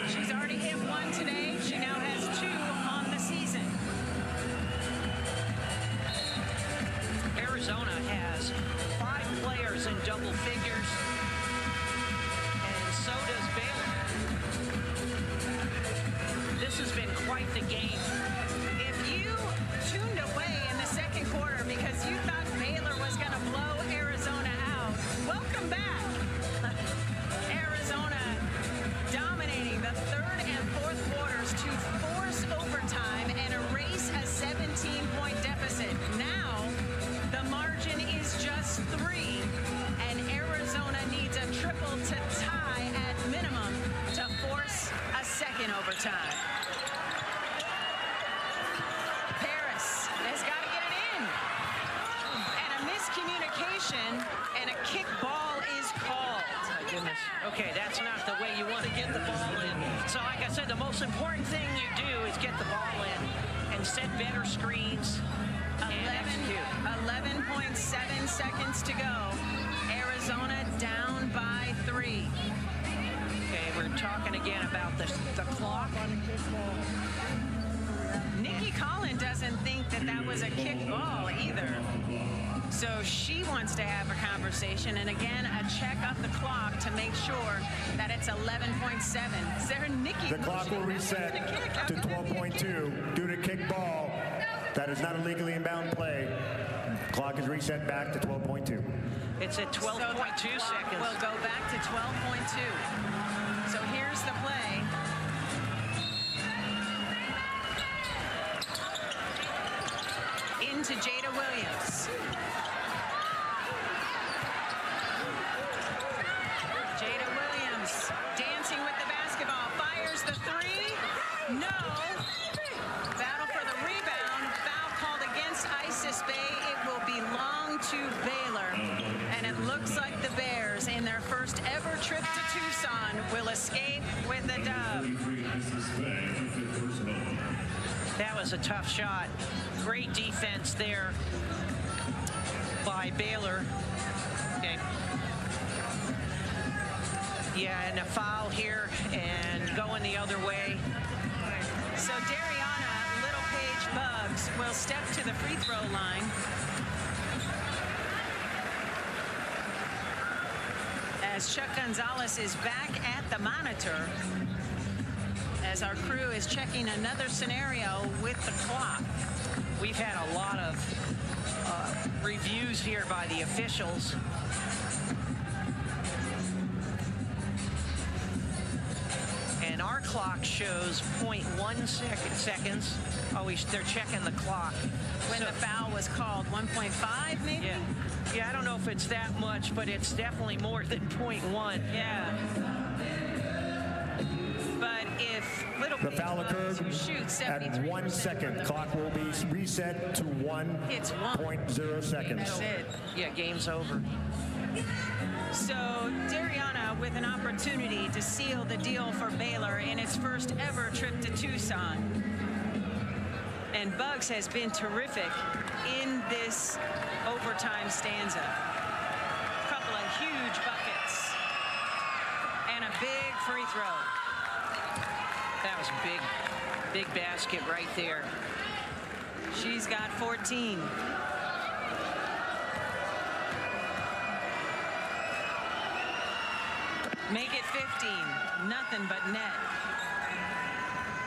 She's already hit 1 today. She now has 2 on the season. Arizona has 5 players in double figures, and so does Baylor. This has been quite the game. If you tuned away in the second quarter because you thought Baylor was going to blow Arizona out, welcome back. Arizona dominating the third and fourth quarters to force overtime and erase a 17-point deficit. Now, the margin is just 3, and Arizona needs a triple to tie at minimum to force a second overtime. Paris has got to get it in. And a miscommunication, and a kick ball is called. My goodness. Okay, that's not the way you want to get the ball in. So like I said, the most important thing you do is get the ball in and set better screens. 11.7 seconds to go. Arizona down by 3. Okay, we're talking again about the clock. Nikki Collin doesn't think that was a kick ball either. So she wants to have a conversation, and again, a check of the clock to make sure that it's 11.7. Is there a Nikki? The clock will reset to 12.2 due to kick ball. That is not a legally inbound play. Clock is reset back to 12.2. It's at 12.2 seconds. We'll go back to 12.2. So here's the play. Into Jada Williams. Jada Williams dancing with the basketball. Fires the 3. No. Battle for the rebound. Foul called against Isis Bay. It will belong to Baylor. And it looks like the Bears, in their first ever trip to Tucson, will escape with a dub. That was a tough shot. Great defense there by Baylor. Okay. Yeah, and a foul here and going the other way. So Dariana Little-Page Bugs will step to the free throw line. As Chuck Gonzalez is back at the monitor, as our crew is checking another scenario with the clock. We've had a lot of reviews here by the officials. And our clock shows 0.1 seconds. Oh, they're checking the clock. When the foul was called, 1.5 maybe? Yeah, I don't know if it's that much, but it's definitely more than 0.1. Yeah. But if The foul occurred at 1 second. Clock will be reset to 1.0 seconds. That's it. Yeah, game's over. So Dariana with an opportunity to seal the deal for Baylor in its first ever trip to Tucson. And Bugs has been terrific in this overtime stanza. Couple of huge buckets and a big free throw. That was a big basket right there. She's got 14. Make it 15. Nothing but net.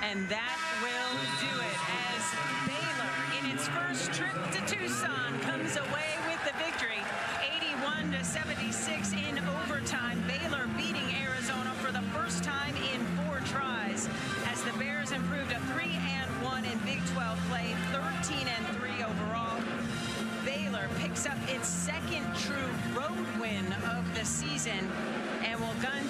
And that will do it as Baylor, in its first trip to Tucson, comes away with the victory, 81-76 in overtime. Baylor beating Arizona for the first time in 4 tries as the Bears improved to 3-1 in Big 12 play, 13-3 overall. Baylor picks up its second true road win of the season and will gun